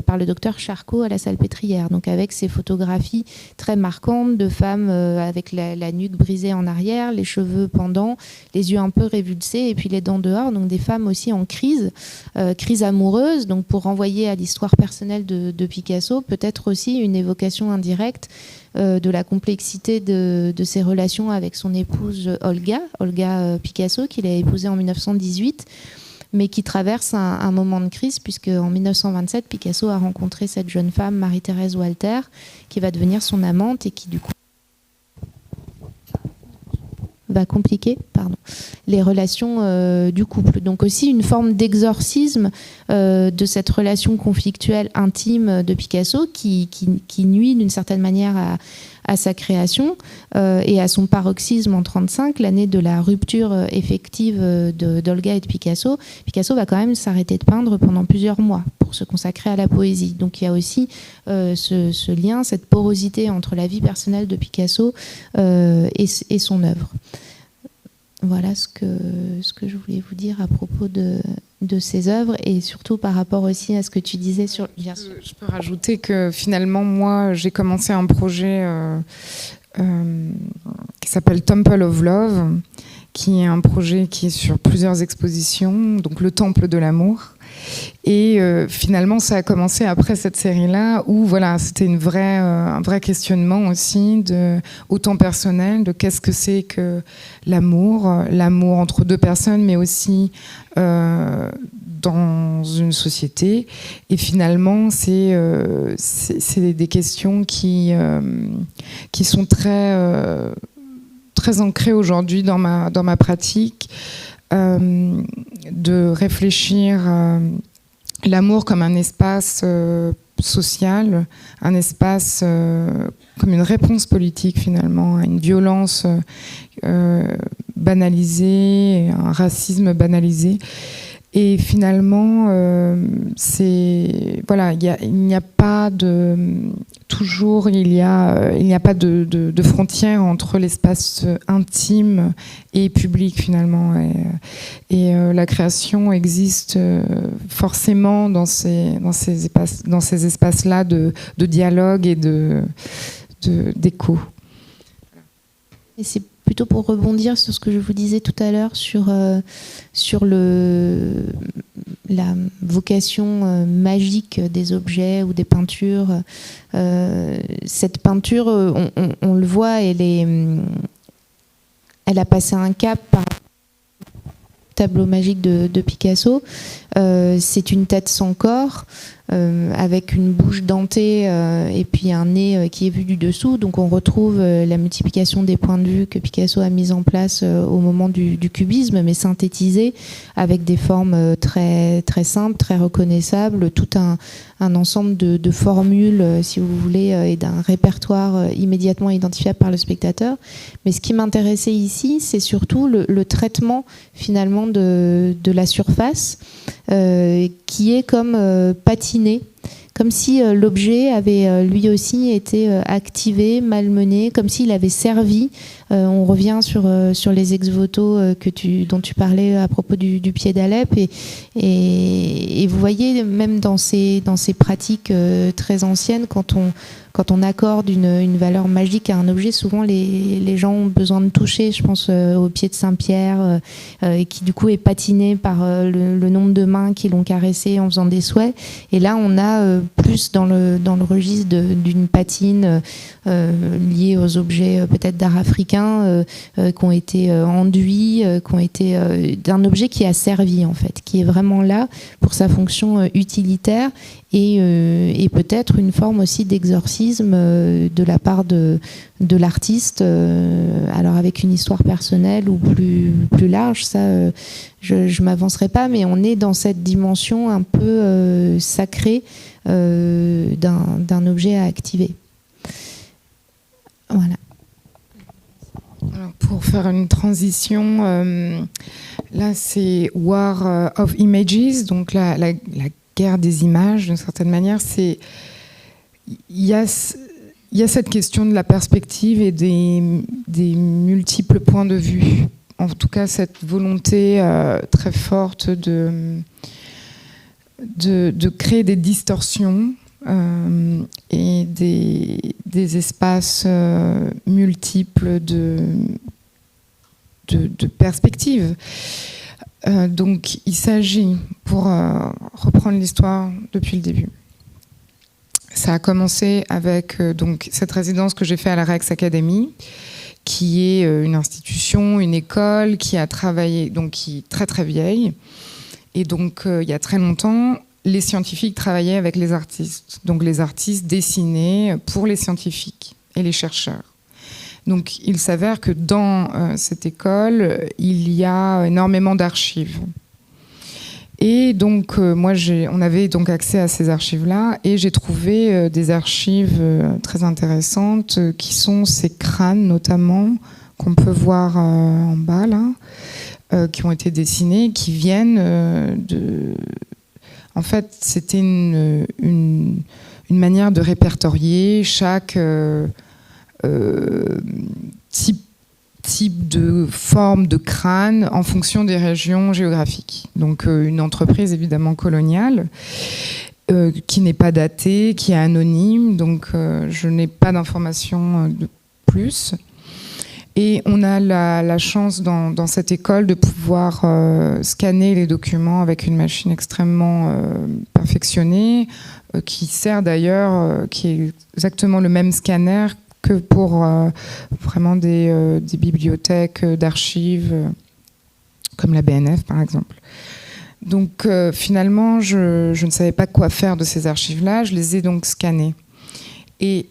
par le docteur Charcot à la Salpêtrière, donc avec ces photographies très marquantes de femmes avec la nuque brisée en arrière, les cheveux pendants, les yeux un peu révulsés et puis les dents dehors, donc des femmes aussi en crise amoureuse, donc pour renvoyer à l'histoire personnelle de Picasso, peut-être aussi une évocation indirecte de la complexité de ses relations avec son épouse Olga Picasso, qu'il a épousée en 1918, mais qui traverse un moment de crise, puisque en 1927, Picasso a rencontré cette jeune femme, Marie-Thérèse Walter, qui va devenir son amante et qui, du coup, va compliquer les relations du couple. Donc aussi une forme d'exorcisme de cette relation conflictuelle intime de Picasso qui nuit d'une certaine manière à sa création et à son paroxysme en 1935, l'année de la rupture effective d'Olga et de Picasso. Picasso va quand même s'arrêter de peindre pendant plusieurs mois pour se consacrer à la poésie. Donc il y a aussi ce lien, cette porosité entre la vie personnelle de Picasso et son œuvre. Voilà ce que je voulais vous dire à propos de ces œuvres, et surtout par rapport aussi à ce que tu disais sur... Bien sûr. Je peux rajouter que finalement, moi, j'ai commencé un projet qui s'appelle Temple of Love, qui est un projet qui est sur plusieurs expositions, donc le Temple de l'amour. Et finalement, ça a commencé après cette série-là, où voilà, c'était un vrai questionnement aussi, autant personnel, de qu'est-ce que c'est que l'amour entre deux personnes, mais aussi dans une société. Et finalement, c'est des questions qui sont très ancrées aujourd'hui dans ma pratique. De réfléchir l'amour comme un espace social, un espace comme une réponse politique finalement à une violence banalisée, un racisme banalisé. Et finalement, voilà, il n'y a pas de frontière entre l'espace intime et public finalement. Et la création existe forcément dans ces espaces-là de dialogue et d'écho. Et c'est plutôt pour rebondir sur ce que je vous disais tout à l'heure sur la vocation magique des objets ou des peintures. Cette peinture, on le voit, elle a passé un cap par tableau magique de Picasso. C'est une tête sans corps, avec une bouche dentée et puis un nez qui est vu du dessous. Donc on retrouve la multiplication des points de vue que Picasso a mis en place au moment du cubisme, mais synthétisée avec des formes très, très simples, très reconnaissables, tout un ensemble de formules, si vous voulez, et d'un répertoire immédiatement identifiable par le spectateur. Mais ce qui m'intéressait ici, c'est surtout le traitement finalement de la surface, qui est comme patiné, comme si l'objet avait lui aussi été activé, malmené, comme s'il avait servi. On revient sur les ex-voto dont tu parlais à propos du pied d'Alep, et vous voyez même dans ces pratiques très anciennes, quand quand on accorde une valeur magique à un objet, souvent les gens ont besoin de toucher. Je pense au pied de Saint-Pierre, et qui du coup est patiné par le nombre de mains qui l'ont caressé en faisant des souhaits. Et là, on a plus dans le registre d'une patine liée aux objets peut-être d'art africain, qui ont été enduits, qui ont été d'un objet qui a servi en fait, qui est vraiment là pour sa fonction utilitaire et peut-être une forme aussi d'exorcisme de la part de l'artiste, alors avec une histoire personnelle ou plus large, ça je m'avancerai pas, mais on est dans cette dimension un peu sacrée d'un objet à activer. Voilà. Alors, pour faire une transition, là c'est War of Images, donc la guerre des images, d'une certaine manière. Il y a cette question de la perspective et des multiples points de vue. En tout cas, cette volonté très forte de créer des distorsions et des espaces multiples de perspectives. Donc il s'agit, pour reprendre l'histoire depuis le début, ça a commencé avec donc cette résidence que j'ai fait à la Rex Academy, qui est une institution, une école qui a travaillé, donc qui est très très vieille, et donc il y a très longtemps, les scientifiques travaillaient avec les artistes. Donc les artistes dessinaient pour les scientifiques et les chercheurs. Donc il s'avère que dans cette école, il y a énormément d'archives. Et donc on avait donc accès à ces archives-là, et j'ai trouvé des archives très intéressantes qui sont ces crânes notamment qu'on peut voir en bas là, qui ont été dessinés, qui viennent de... En fait, c'était une manière de répertorier chaque type de forme de crâne en fonction des régions géographiques. Donc une entreprise évidemment coloniale, qui n'est pas datée, qui est anonyme, donc je n'ai pas d'informations de plus. Et on a la chance dans cette école de pouvoir scanner les documents avec une machine extrêmement perfectionnée, qui sert d'ailleurs, qui est exactement le même scanner que pour vraiment des bibliothèques d'archives, comme la BNF par exemple. Donc finalement, je ne savais pas quoi faire de ces archives-là, je les ai donc scannées. Et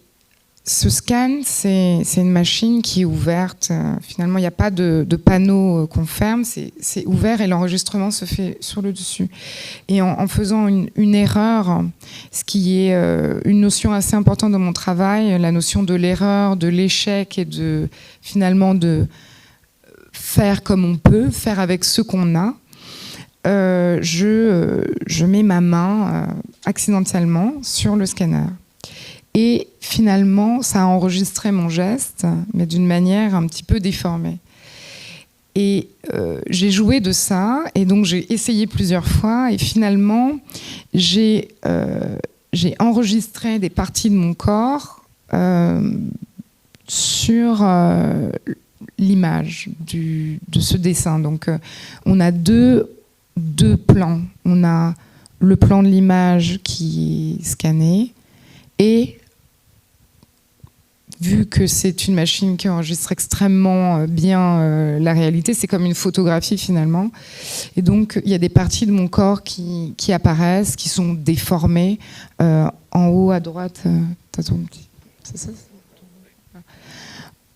ce scan, c'est une machine qui est ouverte. Finalement, il n'y a pas de panneau qu'on ferme, c'est ouvert et l'enregistrement se fait sur le dessus. Et en faisant une erreur, ce qui est une notion assez importante dans mon travail, la notion de l'erreur, de l'échec et finalement de faire comme on peut, faire avec ce qu'on a, je mets ma main accidentellement sur le scanner. Et finalement, ça a enregistré mon geste, mais d'une manière un petit peu déformée. Et j'ai joué de ça, et donc j'ai essayé plusieurs fois, et finalement, j'ai enregistré des parties de mon corps sur l'image de ce dessin. Donc on a deux plans. On a le plan de l'image qui est scanné, et vu que c'est une machine qui enregistre extrêmement bien la réalité, c'est comme une photographie finalement. Et donc, il y a des parties de mon corps qui apparaissent, qui sont déformées. En haut à droite, t'as ton petit... C'est ça ?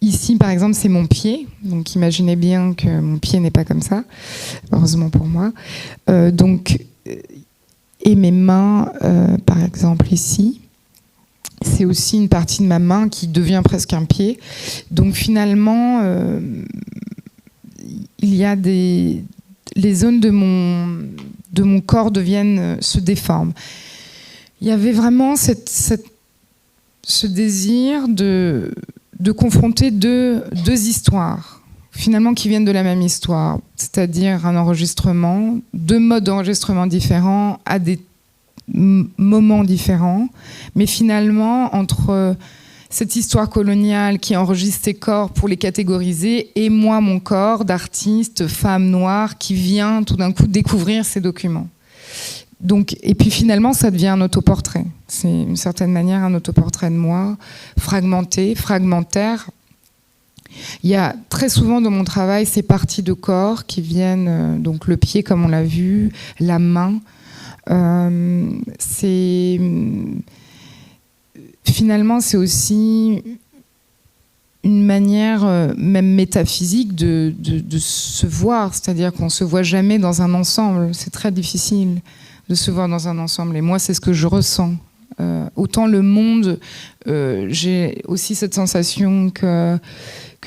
Ici, par exemple, c'est mon pied. Donc, imaginez bien que mon pied n'est pas comme ça, heureusement pour moi. Et mes mains, par exemple, ici. C'est aussi une partie de ma main qui devient presque un pied. Donc finalement, il y a les zones de mon corps se déforment. Il y avait vraiment ce désir de confronter deux histoires, finalement qui viennent de la même histoire, c'est-à-dire un enregistrement, deux modes d'enregistrement différents à des moments différents, mais finalement entre cette histoire coloniale qui enregistre ses corps pour les catégoriser et moi, mon corps d'artiste, femme noire, qui vient tout d'un coup découvrir ces documents. Donc, et puis finalement, ça devient un autoportrait. C'est d'une certaine manière un autoportrait de moi, fragmenté, fragmentaire. Il y a très souvent dans mon travail ces parties de corps qui viennent, donc le pied comme on l'a vu, la main. Finalement, c'est aussi une manière même métaphysique de se voir, c'est-à-dire qu'on ne se voit jamais dans un ensemble. C'est très difficile de se voir dans un ensemble. Et moi, c'est ce que je ressens. Autant le monde, j'ai aussi cette sensation que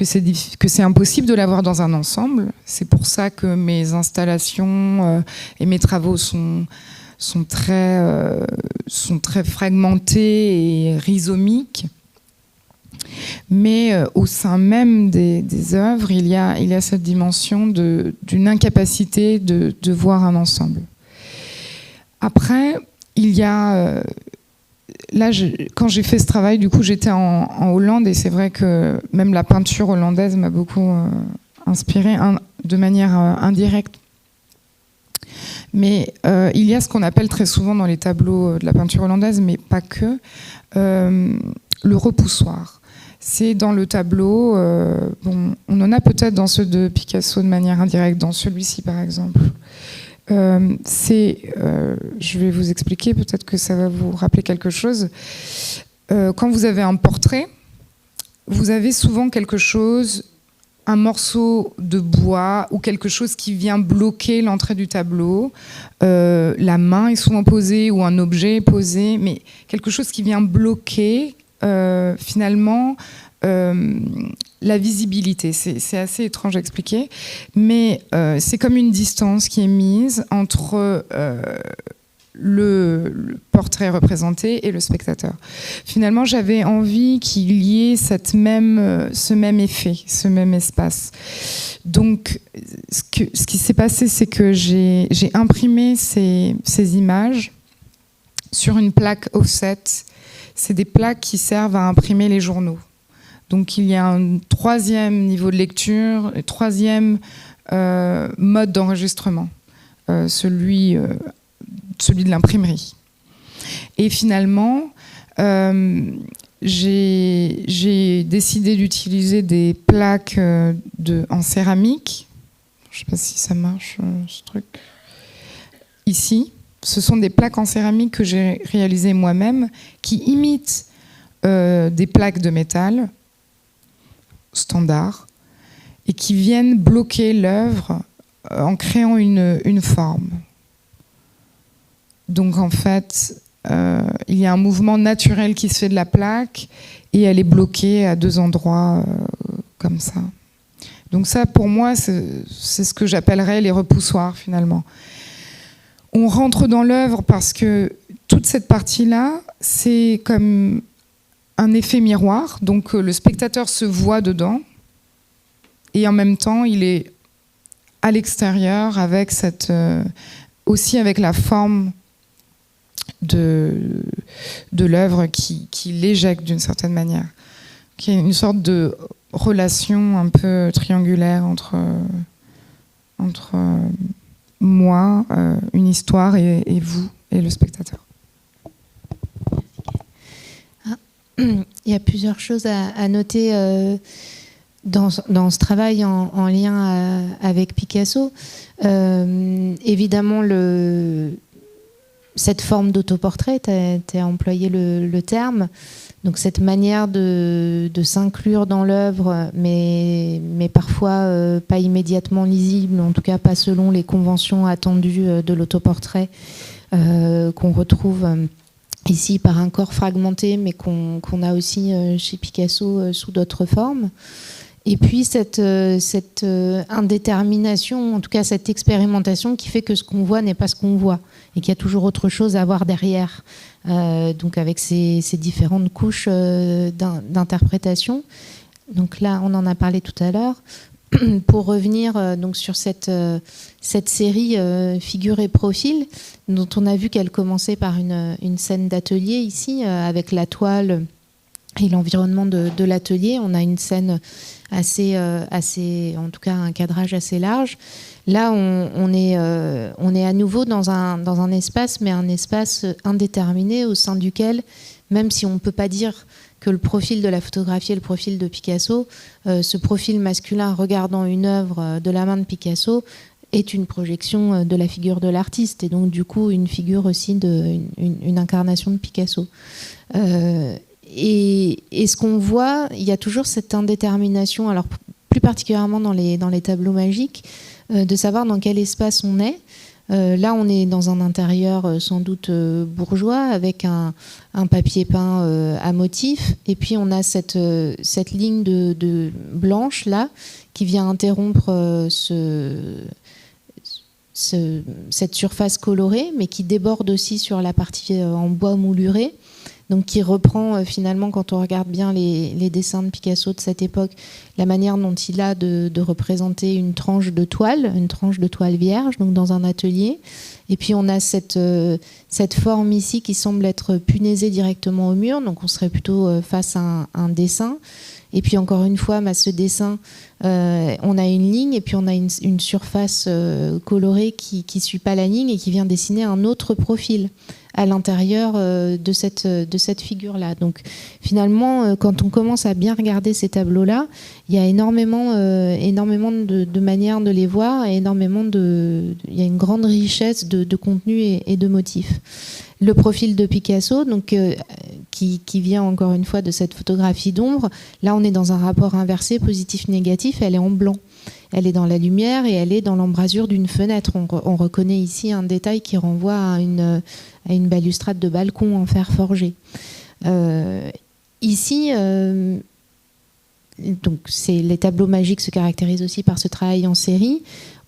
c'est impossible de l'avoir dans un ensemble. C'est pour ça que mes installations et mes travaux sont très fragmentés et rhizomiques. Mais au sein même des œuvres, il y a cette dimension d'une incapacité de voir un ensemble. Après, il y a... Là, quand j'ai fait ce travail, du coup, j'étais en Hollande, et c'est vrai que même la peinture hollandaise m'a beaucoup inspirée de manière indirecte. Mais il y a ce qu'on appelle très souvent dans les tableaux de la peinture hollandaise, mais pas que, le repoussoir. C'est dans le tableau, on en a peut-être dans ceux de Picasso de manière indirecte, dans celui-ci par exemple. Je vais vous expliquer, peut-être que ça va vous rappeler quelque chose. Quand vous avez un portrait, vous avez souvent quelque chose, un morceau de bois ou quelque chose qui vient bloquer l'entrée du tableau. La main est souvent posée ou un objet est posé, mais quelque chose qui vient bloquer finalement la visibilité. C'est assez étrange à expliquer, mais c'est comme une distance qui est mise entre le portrait représenté et le spectateur. Finalement, j'avais envie qu'il y ait ce même effet, ce même espace. Donc, ce qui s'est passé, c'est que j'ai imprimé ces images sur une plaque offset. C'est des plaques qui servent à imprimer les journaux. Donc il y a un troisième niveau de lecture, un troisième mode d'enregistrement, celui de l'imprimerie. Et finalement, j'ai décidé d'utiliser des plaques en céramique. Je ne sais pas si ça marche, ce truc. Ici, ce sont des plaques en céramique que j'ai réalisées moi-même, qui imitent des plaques de métal standard et qui viennent bloquer l'œuvre en créant une forme. Donc en fait, il y a un mouvement naturel qui se fait de la plaque et elle est bloquée à deux endroits comme ça. Donc ça, pour moi, c'est ce que j'appellerais les repoussoirs finalement. On rentre dans l'œuvre parce que toute cette partie-là, c'est comme un effet miroir, donc le spectateur se voit dedans et en même temps il est à l'extérieur avec aussi avec la forme de l'œuvre qui l'éjecte d'une certaine manière, qui est une sorte de relation un peu triangulaire entre moi, une histoire et vous et le spectateur. Il y a plusieurs choses à noter dans ce travail en lien avec Picasso. Évidemment, cette forme d'autoportrait, tu as employé le terme, donc cette manière de s'inclure dans l'œuvre, mais parfois pas immédiatement lisible, en tout cas pas selon les conventions attendues de l'autoportrait qu'on retrouve ici par un corps fragmenté, mais qu'on a aussi chez Picasso sous d'autres formes. Et puis cette indétermination, en tout cas cette expérimentation qui fait que ce qu'on voit n'est pas ce qu'on voit et qu'il y a toujours autre chose à voir derrière. Donc avec ces différentes couches d'interprétation. Donc là, on en a parlé tout à l'heure. pour revenir donc sur cette série figure et profil, dont on a vu qu'elle commençait par une scène d'atelier ici, avec la toile et l'environnement de l'atelier. On a une scène assez, en tout cas un cadrage assez large. Là, on est à nouveau dans un espace, mais un espace indéterminé au sein duquel, même si on ne peut pas dire que le profil de la photographie est le profil de Picasso, ce profil masculin regardant une œuvre de la main de Picasso est une projection de la figure de l'artiste, et donc du coup une figure aussi, une incarnation de Picasso. Et ce qu'on voit, il y a toujours cette indétermination, alors plus particulièrement dans les tableaux magiques, de savoir dans quel espace on est. Là, on est dans un intérieur sans doute bourgeois, avec un papier peint à motif, et puis on a cette ligne de blanche là qui vient interrompre cette surface colorée, mais qui déborde aussi sur la partie en bois mouluré. Donc qui reprend finalement, quand on regarde bien les dessins de Picasso de cette époque, la manière dont il a de représenter une tranche de toile vierge, donc dans un atelier. Et puis on a cette forme ici qui semble être punaisée directement au mur, donc on serait plutôt face à un dessin. Et puis encore une fois, ce dessin, on a une ligne et puis on a une surface colorée qui ne suit pas la ligne et qui vient dessiner un autre profil à l'intérieur de cette figure-là. Donc finalement, quand on commence à bien regarder ces tableaux-là, il y a énormément de manières de les voir, et il y a une grande richesse de contenu et de motifs. Le profil de Picasso, donc, qui vient encore une fois de cette photographie d'ombre, là on est dans un rapport inversé, positif-négatif, elle est en blanc. Elle est dans la lumière et elle est dans l'embrasure d'une fenêtre. On reconnaît ici un détail qui renvoie à une balustrade de balcon en fer forgé. Ici, donc les tableaux magiques se caractérisent aussi par ce travail en série.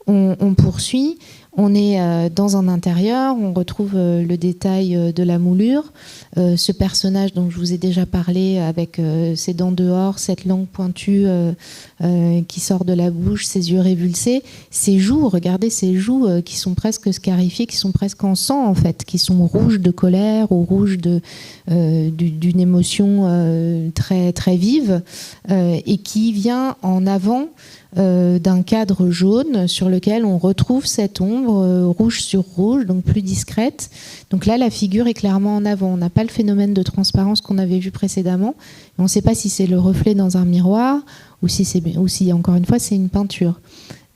On poursuit. On est dans un intérieur, on retrouve le détail de la moulure, ce personnage dont je vous ai déjà parlé, avec ses dents dehors, cette langue pointue qui sort de la bouche, ses yeux révulsés, ses joues, regardez ces joues qui sont presque scarifiées, qui sont presque en sang en fait, qui sont rouges de colère ou rouges d'une émotion très, très vive, et qui vient en avant d'un cadre jaune sur lequel on retrouve cette ombre rouge sur rouge, donc plus discrète. Donc là, la figure est clairement en avant. On n'a pas le phénomène de transparence qu'on avait vu précédemment. On ne sait pas si c'est le reflet dans un miroir ou si encore une fois, c'est une peinture.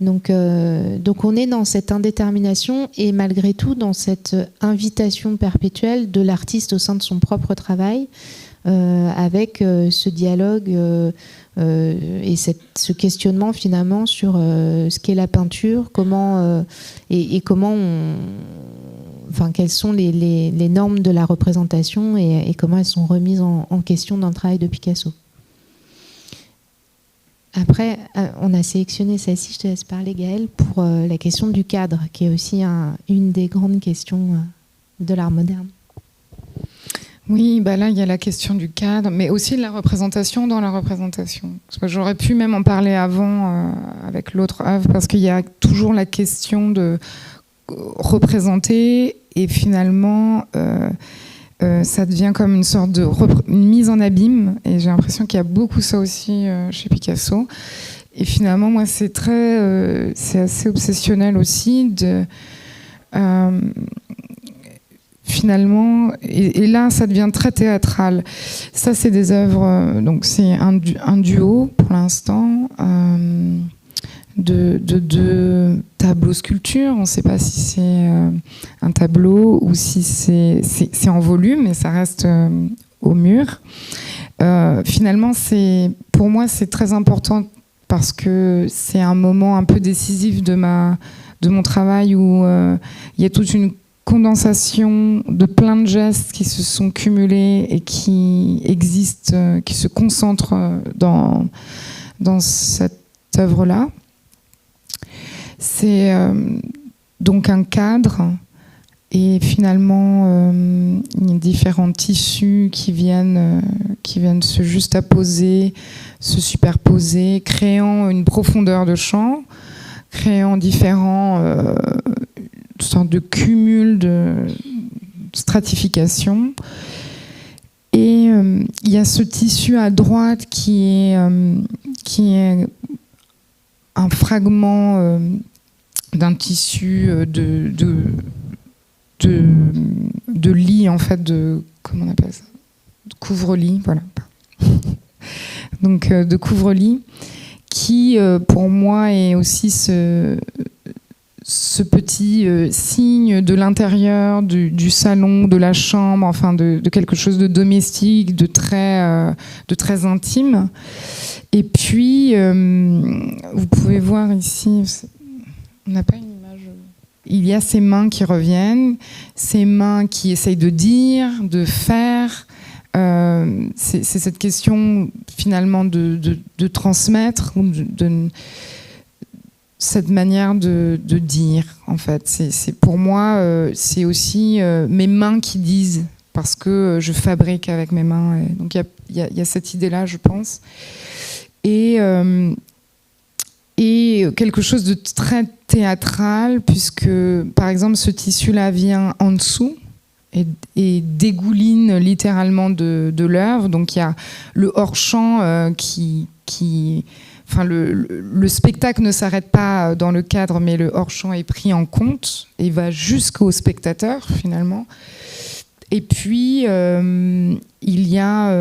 Donc on est dans cette indétermination et malgré tout dans cette invitation perpétuelle de l'artiste au sein de son propre travail, avec ce dialogue et ce questionnement finalement sur ce qu'est la peinture, comment quelles sont les normes de la représentation et comment elles sont remises en question dans le travail de Picasso. Après, on a sélectionné celle-ci, je te laisse parler Gaëlle, pour la question du cadre, qui est aussi une des grandes questions de l'art moderne. Oui, là, il y a la question du cadre, mais aussi de la représentation dans la représentation. Parce que j'aurais pu même en parler avant avec l'autre œuvre, parce qu'il y a toujours la question de représenter, et finalement, ça devient comme une sorte de une mise en abîme, et j'ai l'impression qu'il y a beaucoup ça aussi chez Picasso. Et finalement, moi, c'est assez obsessionnel aussi finalement, et là ça devient très théâtral. Ça, c'est des œuvres, donc c'est un duo pour l'instant de tableaux sculptures. On ne sait pas si c'est un tableau ou si c'est en volume, mais ça reste au mur. Finalement, pour moi, c'est très important parce que c'est un moment un peu décisif de mon travail où il y a toute une condensation de plein de gestes qui se sont cumulés et qui existent, qui se concentrent dans cette œuvre-là. C'est donc un cadre et finalement différents tissus qui viennent se juste apposer se superposer, créant une profondeur de champ, créant différents sortes de cumuls de stratification. Et il y a ce tissu à droite qui est un fragment d'un tissu de lit, en fait, comment on appelle ça, de couvre-lit, voilà. Donc de couvre-lit, qui pour moi est aussi ce petit signe de l'intérieur, du salon, de la chambre, enfin de quelque chose de domestique, de très intime. Et puis, vous pouvez voir ici, on n'a pas une image. Il y a ces mains qui reviennent, ces mains qui essayent de dire, de faire. C'est cette question finalement de transmettre, cette manière de dire, en fait. C'est pour moi, c'est aussi mes mains qui disent, parce que je fabrique avec mes mains. Et donc il y a cette idée-là, je pense. Et quelque chose de très théâtral, puisque, par exemple, ce tissu-là vient en dessous et dégouline littéralement de l'œuvre. Donc il y a le hors-champ Enfin, le spectacle ne s'arrête pas dans le cadre, mais le hors-champ est pris en compte et va jusqu'au spectateur, finalement. Et puis, il y a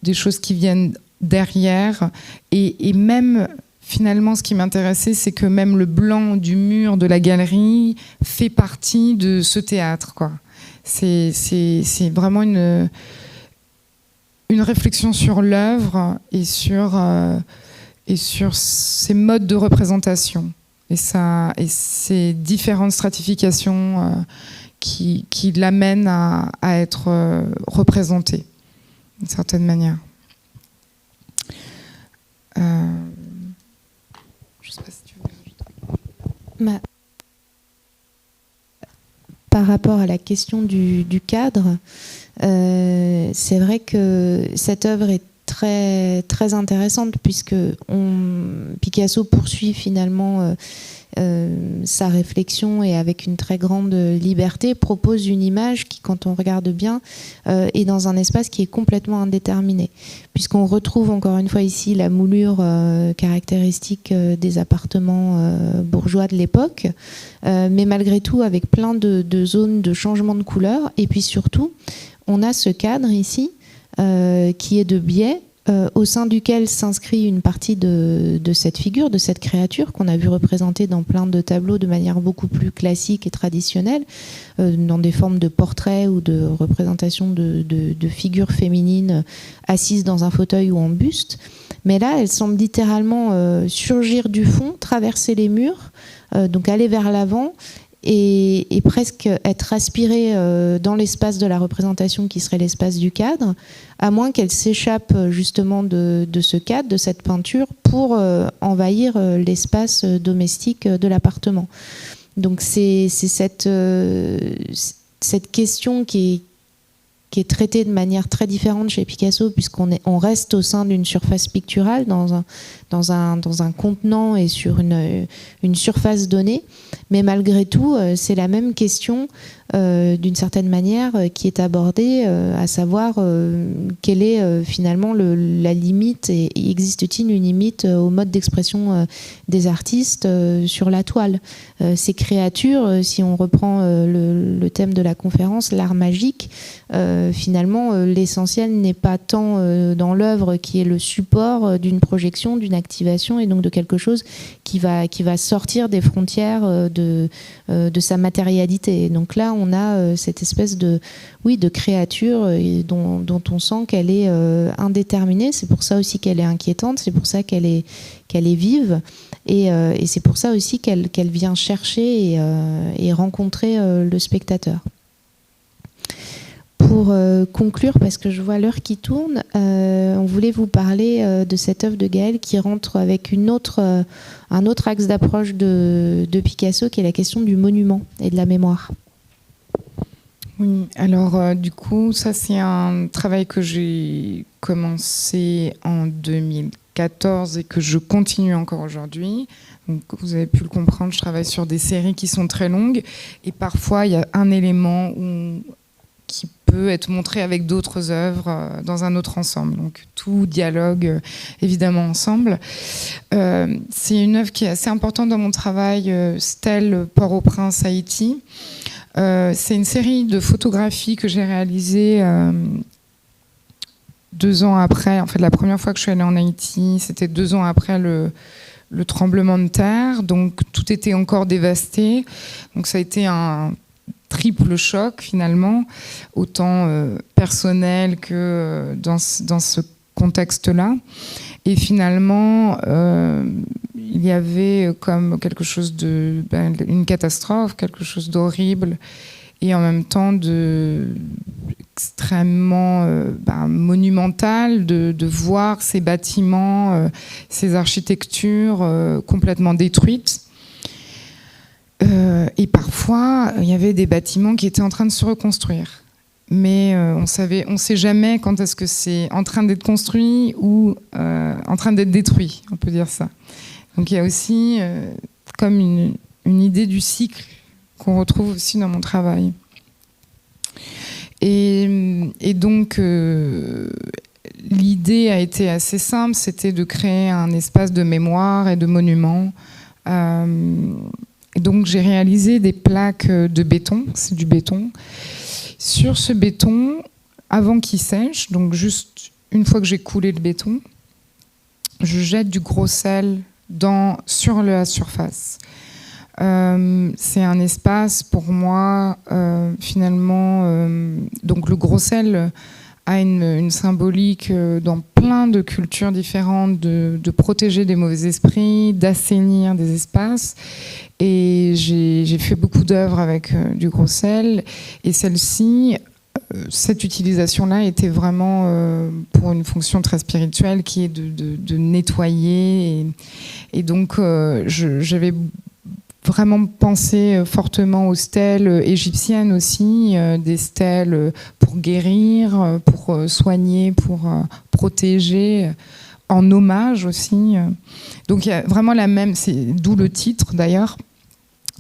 des choses qui viennent derrière. Et même, finalement, ce qui m'intéressait, c'est que même le blanc du mur de la galerie fait partie de ce théâtre, quoi. C'est vraiment une réflexion sur l'œuvre et sur ces modes de représentation et ces différentes stratifications qui l'amènent à être représenté d'une certaine manière. Je ne sais pas si tu veux rajouter. Par rapport à la question du cadre, c'est vrai que cette œuvre est très, très intéressante, puisque Picasso poursuit finalement sa réflexion et avec une très grande liberté propose une image qui, quand on regarde bien, est dans un espace qui est complètement indéterminé, puisqu'on retrouve encore une fois ici la moulure caractéristique des appartements bourgeois de l'époque, mais malgré tout avec plein de zones de changement de couleur. Et puis surtout, on a ce cadre ici qui est de biais, au sein duquel s'inscrit une partie de cette figure, de cette créature qu'on a vu représentée dans plein de tableaux de manière beaucoup plus classique et traditionnelle, dans des formes de portraits ou de représentations de figures féminines assises dans un fauteuil ou en buste. Mais là, elle semble littéralement surgir du fond, traverser les murs, donc aller vers l'avant, et presque être aspirée dans l'espace de la représentation qui serait l'espace du cadre, à moins qu'elle s'échappe justement de ce cadre, de cette peinture, pour envahir l'espace domestique de l'appartement. Donc c'est cette question qui est traitée de manière très différente chez Picasso, puisqu'on reste au sein d'une surface picturale, dans un contenant et sur une surface donnée. Mais malgré tout, c'est la même question, d'une certaine manière, qui est abordée, à savoir quelle est finalement la limite, et existe-t-il une limite au mode d'expression des artistes sur la toile. Ces créatures, si on reprend le thème de la conférence, l'art magique, finalement, l'essentiel n'est pas tant dans l'œuvre qui est le support d'une projection, d'une activation, et donc de quelque chose qui va sortir des frontières de sa matérialité. Et donc là, on a cette espèce de créature dont on sent qu'elle est indéterminée. C'est pour ça aussi qu'elle est inquiétante, c'est pour ça qu'elle est vive, et c'est pour ça aussi qu'elle vient chercher et rencontrer le spectateur. Pour conclure, parce que je vois l'heure qui tourne, on voulait vous parler de cette œuvre de Gaël qui rentre avec un autre axe d'approche de Picasso, qui est la question du monument et de la mémoire. Oui, alors du coup, ça c'est un travail que j'ai commencé en 2014 et que je continue encore aujourd'hui. Donc, vous avez pu le comprendre, je travaille sur des séries qui sont très longues et parfois il y a un élément qui peut être montré avec d'autres œuvres dans un autre ensemble. Donc tout dialogue évidemment ensemble. C'est une œuvre qui est assez importante dans mon travail, Stèle Port-au-Prince, Haïti. C'est une série de photographies que j'ai réalisées 2 ans après. En fait, la première fois que je suis allée en Haïti, c'était 2 ans après le tremblement de terre. Donc, tout était encore dévasté. Donc, ça a été un triple choc, finalement, autant personnel que dans ce contexte-là. Et finalement, il y avait comme quelque chose une catastrophe, quelque chose d'horrible et en même temps extrêmement monumental de voir ces bâtiments, ces architectures complètement détruites. Et parfois, il y avait des bâtiments qui étaient en train de se reconstruire. Mais on sait jamais quand est-ce que c'est en train d'être construit ou en train d'être détruit, on peut dire ça. Donc il y a aussi comme une idée du cycle qu'on retrouve aussi dans mon travail. Et donc l'idée a été assez simple, c'était de créer un espace de mémoire et de monument. Et donc j'ai réalisé des plaques de béton, c'est du béton. Sur ce béton, avant qu'il sèche, donc juste une fois que j'ai coulé le béton, je jette du gros sel sur la surface. C'est un espace pour moi, finalement, donc le gros sel a une symbolique dans plein de cultures différentes, de protéger des mauvais esprits, d'assainir des espaces. Et j'ai fait beaucoup d'œuvres avec du gros sel. Et celle-ci, cette utilisation-là était vraiment pour une fonction très spirituelle qui est de nettoyer. Et donc, j'avais vraiment pensé fortement aux stèles égyptiennes aussi, des stèles pour guérir, pour soigner, pour protéger, en hommage aussi. Donc il y a vraiment la même, d'où le titre d'ailleurs.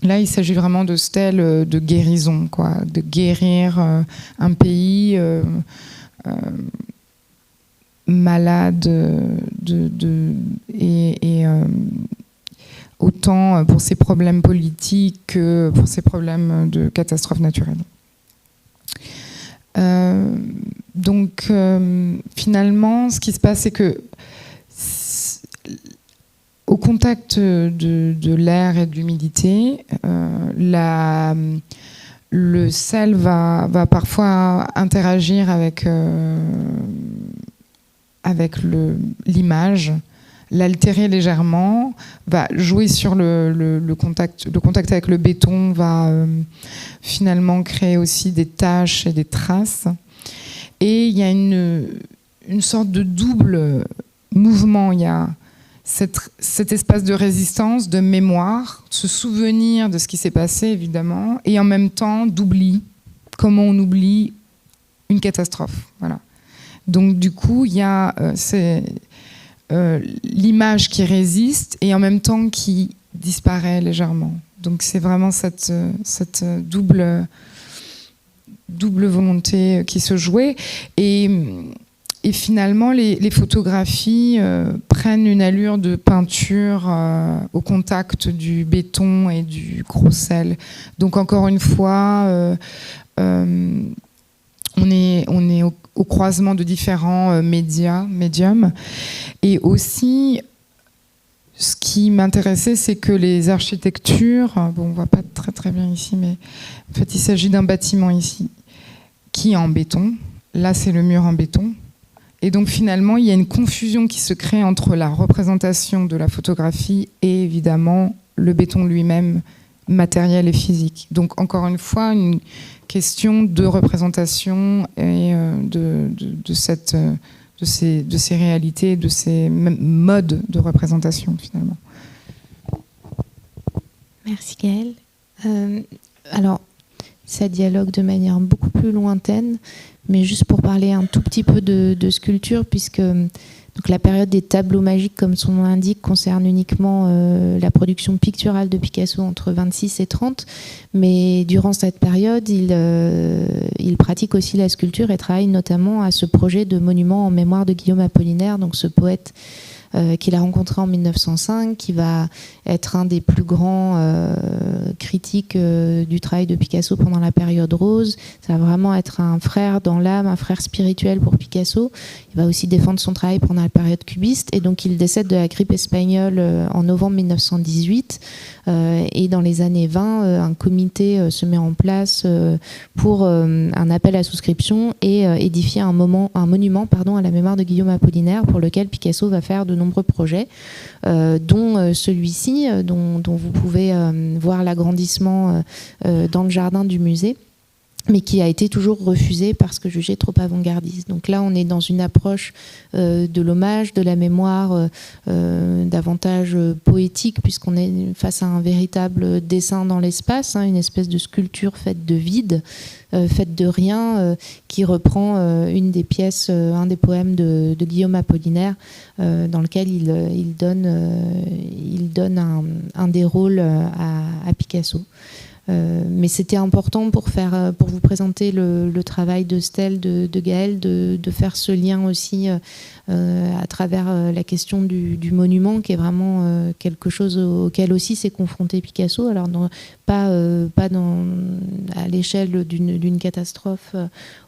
Là, il s'agit vraiment de stèles de guérison, quoi, de guérir un pays malade et autant pour ses problèmes politiques que pour ses problèmes de catastrophes naturelles. Donc, finalement, ce qui se passe, c'est que au contact de l'air et de l'humidité, le sel va parfois interagir avec l'image, l'altérer légèrement, va jouer sur le contact. Le contact avec le béton va finalement créer aussi des taches et des traces. Et il y a une sorte de double mouvement. Il y a cet espace de résistance, de mémoire, se souvenir de ce qui s'est passé, évidemment, et en même temps d'oubli. Comment on oublie une catastrophe. Voilà. Donc, du coup, il y a l'image qui résiste et en même temps qui disparaît légèrement. Donc, c'est vraiment cette double volonté qui se jouait. Et finalement, les photographies prennent une allure de peinture au contact du béton et du gros sel. Donc encore une fois, on est au croisement de différents médiums. Et aussi, ce qui m'intéressait, c'est que les architectures, bon, on ne voit pas très très bien ici, mais en fait, il s'agit d'un bâtiment ici qui est en béton. Là, c'est le mur en béton. Et donc finalement, il y a une confusion qui se crée entre la représentation de la photographie et évidemment le béton lui-même, matériel et physique. Donc encore une fois, une question de représentation et de ces réalités, de ces modes de représentation finalement. Merci Gaëlle. Alors, ça dialogue de manière beaucoup beaucoup plus lointaine, mais juste pour parler un tout petit peu de sculpture, puisque donc, la période des tableaux magiques, comme son nom l'indique, concerne uniquement la production picturale de Picasso entre 26 et 30, mais durant cette période, il pratique aussi la sculpture et travaille notamment à ce projet de monument en mémoire de Guillaume Apollinaire, donc ce poète qu'il a rencontré en 1905, qui va être un des plus grands critiques du travail de Picasso pendant la période rose. Ça va vraiment être un frère dans l'âme, un frère spirituel pour Picasso. Il va aussi défendre son travail pendant la période cubiste, et donc il décède de la grippe espagnole en novembre 1918. Et dans les années 20, un comité se met en place pour un appel à souscription et édifier un monument à la mémoire de Guillaume Apollinaire, pour lequel Picasso va faire de nombreux projets, dont celui-ci, dont vous pouvez voir l'agrandissement dans le jardin du musée, mais qui a été toujours refusé parce que jugé trop avant-gardiste. Donc là, on est dans une approche de l'hommage, de la mémoire, davantage poétique, puisqu'on est face à un véritable dessin dans l'espace, une espèce de sculpture faite de vide, faite de rien, qui reprend une des pièces, un des poèmes de Guillaume Apollinaire, dans lequel il donne un des rôles à Picasso. Mais c'était important pour vous présenter le travail de Stèle, de Gaël, de faire ce lien aussi à travers la question du monument, qui est vraiment quelque chose auquel aussi s'est confronté Picasso. Alors pas à l'échelle d'une catastrophe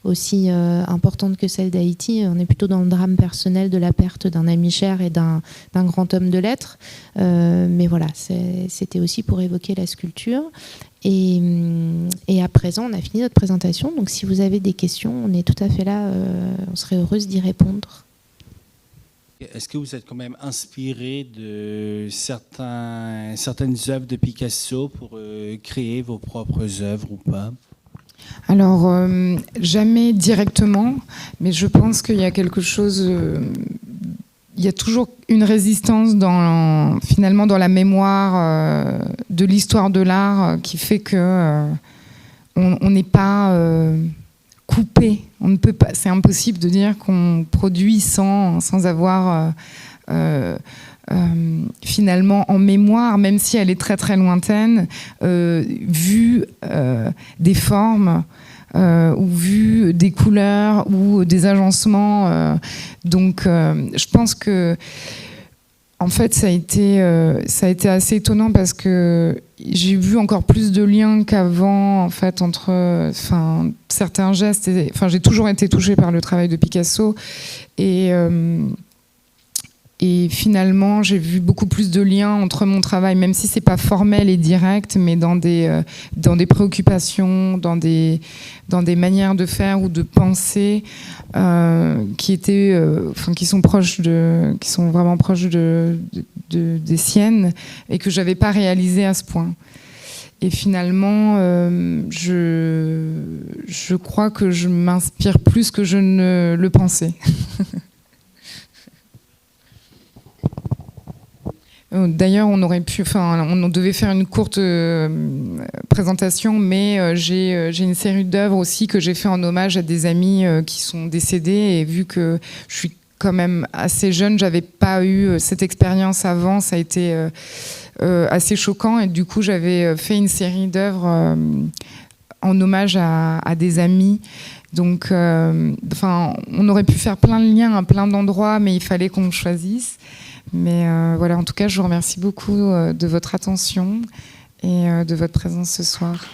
aussi importante que celle d'Haïti. On est plutôt dans le drame personnel de la perte d'un ami cher et d'un grand homme de lettres. Mais voilà, c'était aussi pour évoquer la sculpture. Et à présent, on a fini notre présentation. Donc, si vous avez des questions, on est tout à fait là. On serait heureuse d'y répondre. Est-ce que vous êtes quand même inspiré de certaines œuvres de Picasso pour créer vos propres œuvres ou pas ? Alors, jamais directement, mais je pense qu'il y a quelque chose... il y a toujours une résistance finalement dans la mémoire de l'histoire de l'art qui fait que on n'est pas coupé. On ne peut pas. C'est impossible de dire qu'on produit sans avoir finalement en mémoire, même si elle est très très lointaine, vu des formes. Ou vu des couleurs ou des agencements. Donc, je pense que, en fait, ça a été assez étonnant parce que j'ai vu encore plus de liens qu'avant, en fait, entre certains gestes. J'ai toujours été touchée par le travail de Picasso et finalement, j'ai vu beaucoup plus de liens entre mon travail, même si c'est pas formel et direct, mais dans des préoccupations, dans des manières de faire ou de penser qui sont vraiment proches des siennes et que j'avais pas réalisé à ce point. Et finalement, je crois que je m'inspire plus que je ne le pensais. D'ailleurs, on devait faire une courte présentation, mais j'ai une série d'œuvres aussi que j'ai fait en hommage à des amis qui sont décédés. Et vu que je suis quand même assez jeune, j'avais pas eu cette expérience avant. Ça a été assez choquant. Et du coup, j'avais fait une série d'œuvres en hommage à des amis. Donc, on aurait pu faire plein de liens à plein d'endroits, mais il fallait qu'on choisisse. Mais voilà, en tout cas, je vous remercie beaucoup de votre attention et de votre présence ce soir.